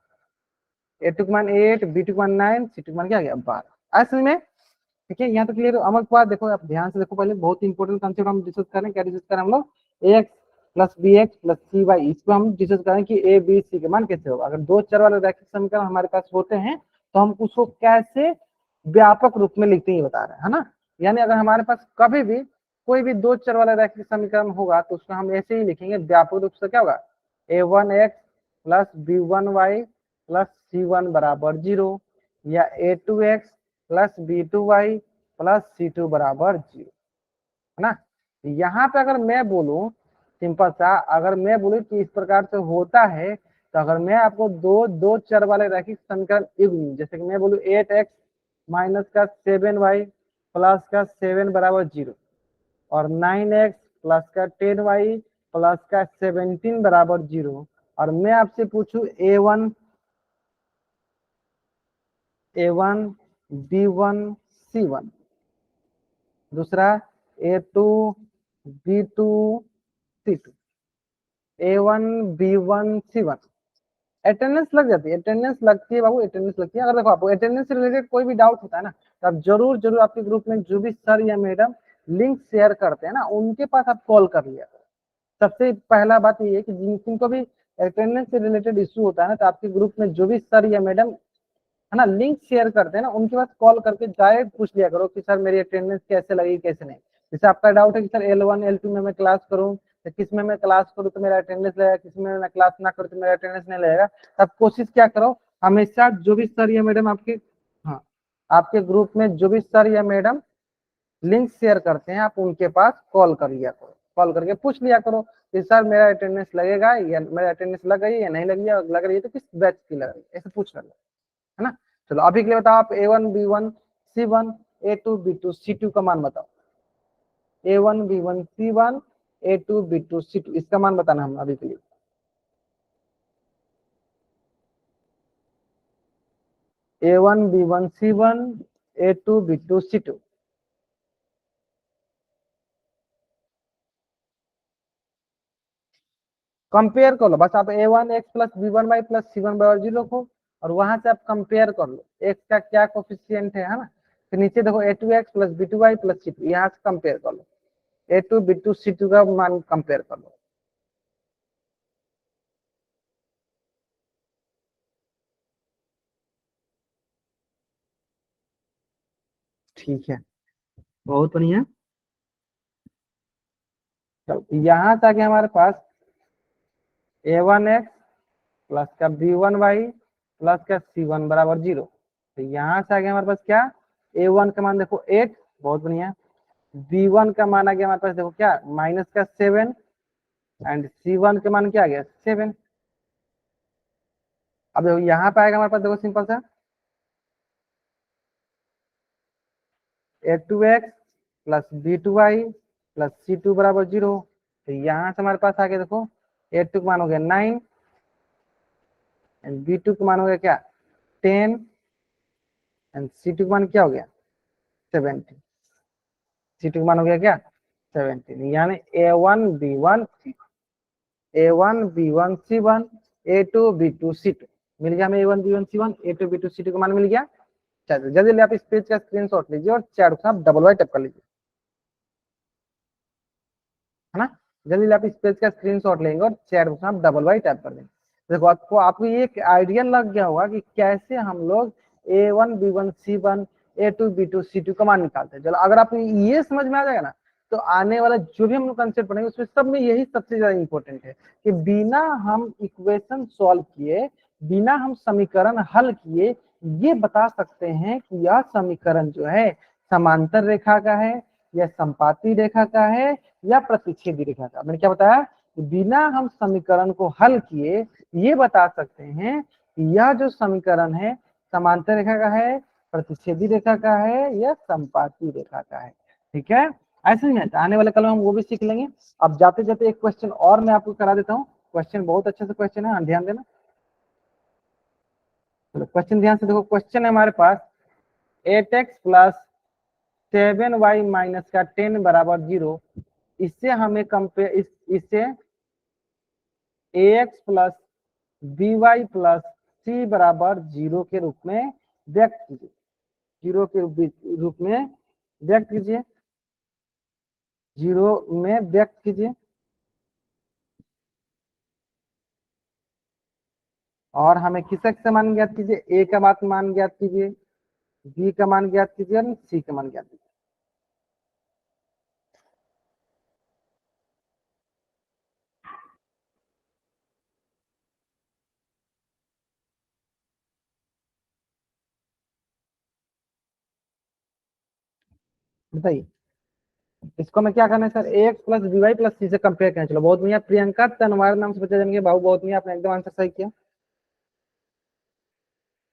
Speaker 1: a2 का मान 8, b2 का मान 9, c2 का मान क्या हो गया? 12। ऐसे में ठीक है, यहाँ तो क्लियर हो। अमल के बाद देखो, आप ध्यान से देखो, पहले बहुत इंपॉर्टेंट कंसेप्ट हम डिस्कस करें। क्या डिस्कस करें हम लोग? X plus b x plus c y, इसको हम डिस्कस करें कि ए बी सी के मान कैसे होगा। अगर दो चर वाले रैखिक समीकरण हमारे पास होते हैं तो हम उसको कैसे व्यापक रूप में लिखते हैं, बता रहे हैं, है ना। यानी अगर हमारे पास कभी भी कोई भी दो चर वाला रैखिक समीकरण होगा तो उसको हम ऐसे ही लिखेंगे, व्यापक रूप से क्या होगा, a1x plus b1y plus c1 बराबर 0, या a2x plus b2y plus c2 बराबर 0, है ना। यहाँ पे अगर मैं बोलूं सिंपल सा, अगर मैं बोलूं कि इस प्रकार से होता है, तो अगर मैं आपको दो दो चर वाले रैखिक समीकरण युग्म, जैसे कि मैं बोलूं 8x माइनस का 7y प्लस का 7 बराबर 0 और 9x प्लस का 10y प्लस का 17 बराबर 0, और मैं आपसे पूछूं a1 b1 c1, दूसरा a2 b2 c2, a1 b1 c1, attendance लग जाती है, अटेंडेंस लगती है बाबू, अटेंडेंस लगती है। अगर देखो आपको अटेंडेंस से रिलेटेड कोई भी डाउट होता है ना, तो आप जरूर जरूर आपके ग्रुप में जो भी सर या मैडम लिंक शेयर करते हैं ना, उनके पास आप कॉल कर लिया। सबसे पहला बात ये है कि जिनको भी अटेंडेंस से रिलेटेड इश्यू होता है ना, तो आपके ग्रुप में जो भी सर या मैडम है ना लिंक शेयर करते हैं ना, उनके पास कॉल करके डायरेक्ट पूछ लिया करो कि सर मेरी अटेंडेंस कैसे लगी कैसे नहीं। जैसे आपका डाउट है कि सर L1 L2 में मैं क्लास करूं, तो किस में मैं क्लास करूं तो मेरा अटेंडेंस लगेगा, किस में मैं क्लास ना करूं तो मेरा अटेंडेंस नहीं लगेगा। तब कोशिश क्या करो, हमेशा जो भी सर या मैडम आपके, हाँ, आपके ग्रुप में जो भी सर या मैडम लिंक शेयर करते हैं, आप उनके पास कॉल कर लिया करो, कॉल करके पूछ लिया करो कि सर मेरा अटेंडेंस लगेगा या मेरा अटेंडेंस लग गई या नहीं लगी है, लग रही है तो किस बैच की लग रही है, ऐसे पूछ कर लो, है ना। चलो अभी के लिए बताओ, आप a1 b1 c1 a2 b2 c2 का मान बताओ। a1 b1 c1 a2 b2 c2, इसका मान बताना हम अभी के लिए। a1 b1 c1 a2 b2 c2, compare कर लो बस। आप a1 x plus b1 y plus c1 बराबर 0 रखो और वहां से आप कंपेयर कर लो x का क्या कोफिशिएंट है ना। फिर नीचे देखो a2x plus b2y plus c2, यहाँ से कंपेयर कर लो, a2 b2 c2 का मान कंपेयर कर लो। ठीक है, बहुत बढ़िया। तो यहाँ से आगे हमारे पास a1x प्लस का b1y प्लस का c1 बराबर 0। तो यहाँ से आगे हमारे पास क्या, a1 का मान देखो 8, बहुत बढ़िया। b1 का मान आ गया हमारे पास देखो क्या, माइनस का 7 एंड c1 का मान क्या आ गया 7। अब देखो यहाँ पे आएगा हमारे पास देखो सिंपल सा a2x plus b2y plus c2 बराबर 0। तो यहाँ से हमारे पास आ गया देखो a2 का मान हो गया 9 एंड b2 का मान हो गया क्या 10 एंड c2 का मान क्या हो गया 17। c2 का मान हो गया क्या 17, यानी a1 b1 a2 b2 c2 मिल गया हमें a1 b1 c1 a2 b2 c2 का मान मिल गया। चलिए जल्दी आप इस पेज का स्क्रीनशॉट लीजिए और चैट को आप डबल वाई टैप कर लीजिए, है ना। जल्दी आप इस पेज का स्क्रीनशॉट लेंगे और चैट को आप डबल वाई टैप कर देंगे। देखो आपको ये एक आइडिया लग गया होगा कि कैसे हम लोग a1 b1 c1 a2 b2 c2 का मान निकालते हैं। चलो अगर आपको ये समझ में आ जाएगा ना, तो आने वाला जो भी हम लोग कंसेप्ट पढ़ेंगे उसमें सब में यही सबसे ज्यादा इंपॉर्टेंट है कि बिना हम इक्वेशन सॉल्व किए, बिना हम समीकरण हल किए, ये बता सकते हैं कि यह समीकरण जो है समांतर रेखा का है या संपाती रेखा का है या प्रतिच्छेदी रेखा का। मैंने क्या बताया, बिना हम समीकरण को हल किए ये बता सकते हैं कि यह जो समीकरण है समांतर रेखा का है, प्रतिच्छेदी रेखा का है या संपाती रेखा का है। ठीक है, ऐसे नहीं है, आने वाले कल में हम वो भी सीख लेंगे। अब जाते जाते एक क्वेश्चन और मैं आपको करा देता हूँ। क्वेश्चन बहुत अच्छे से क्वेश्चन है, ध्यान देना। चलो क्वेश्चन ध्यान से देखो। क्वेश्चन है हमारे पास 8x प्लस 7y माइनस का 10 बराबर 0। इससे हमें कंपेयर इससे ax plus by plus c बराबर 0 के रूप में व्यक्त कीजिए। 0 के रूप में व्यक्त कीजिए, 0 में व्यक्त कीजिए। और हमें किसक से मान ज्ञात कीजिए, ए का मान ज्ञात कीजिए, बी का मान ज्ञात कीजिए और सी का मान ज्ञात कीजिए। बताइए इसको मैं क्या करना है sir, x plus b y plus c से कंपेयर करें। चलो बहुत बढ़िया, प्रियंका तनवार नाम से बच्चा जानेंगे, बाबू बहुत बढ़िया, आपने एकदम आंसर सही किया।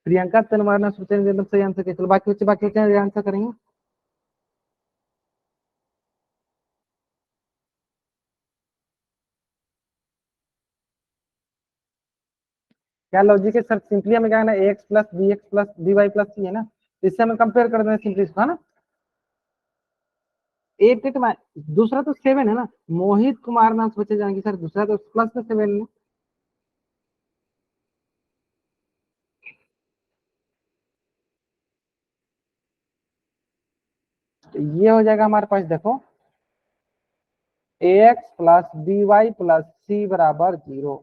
Speaker 1: प्रियंका तनवार नाम से बच्चा एकदम सही आंसर किया। चलो बाकी बच्चे आंसर करेंगे। क्या लॉजिक है सर, सिंपली हमें क्या है ना, x plus b x plus b y plus c है ना, इससे हमें कंपेयर कर देना सिंपली इसको, है ना। एट एट दूसरा तो 7 है ना, मोहित कुमार नाम से बच्चे जानेंगे सर, दूसरा तो प्लस में 7 है। तो ये हो जाएगा हमारे पास देखो ax plus b y plus c बराबर 0।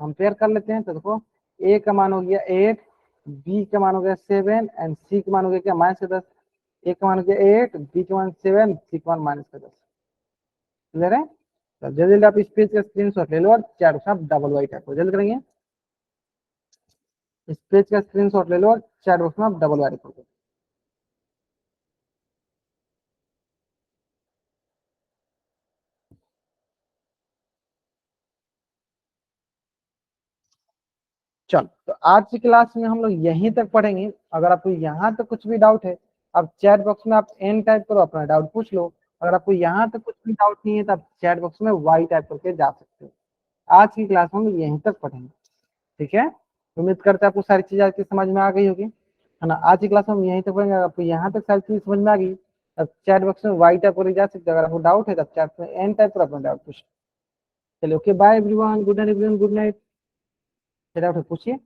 Speaker 1: कंपेयर कर लेते हैं। तो देखो ए का मान हो गया 8, बी का मान हो गया 7 एंड सी का मान हो गया क्या -10। ए का मान हो गया 8, बी का मान 7, सी का मान -10। क्लियर है। तो जल्दी जल्दी आप इस पेज का स्क्रीनशॉट ले लो और चार साहब डबल वाई टैप जल्द करेंगे। इस पेज का स्क्रीनशॉट ले लो और चैट बॉक्स में आप डबल वाई टैप करो। चल तो आज की क्लास में हम लोग यहीं तक पढ़ेंगे। अगर आपको यहाँ तक कुछ भी डाउट है, आप चैट बॉक्स में आप एन टाइप करो, अपना डाउट पूछ लो। अगर आपको यहाँ तक कुछ भी डाउट नहीं है तो आप चैट बॉक्स में वाई टाइप करके जा सकते हो। आज की क्लास में हम लोग यहीं तक पढ़ेंगे, ठीक है। उम्मीद करते हैं आपको सारी चीजें आपकी समझ में आ गई होगी, है ना। आज की क्लास में हम यहीं तक पढ़ेंगे। आपको यहाँ तक सारी चीज समझ में आ गई, अब चैट बॉक्स में वाई टाइप करके जा सकते हो। अगर आपको डाउट है तो चैट में एन टाइप पर अपना डाउट पूछ। चलिए okay, bye everyone, good night everyone, good night. Doubt है पूछिए।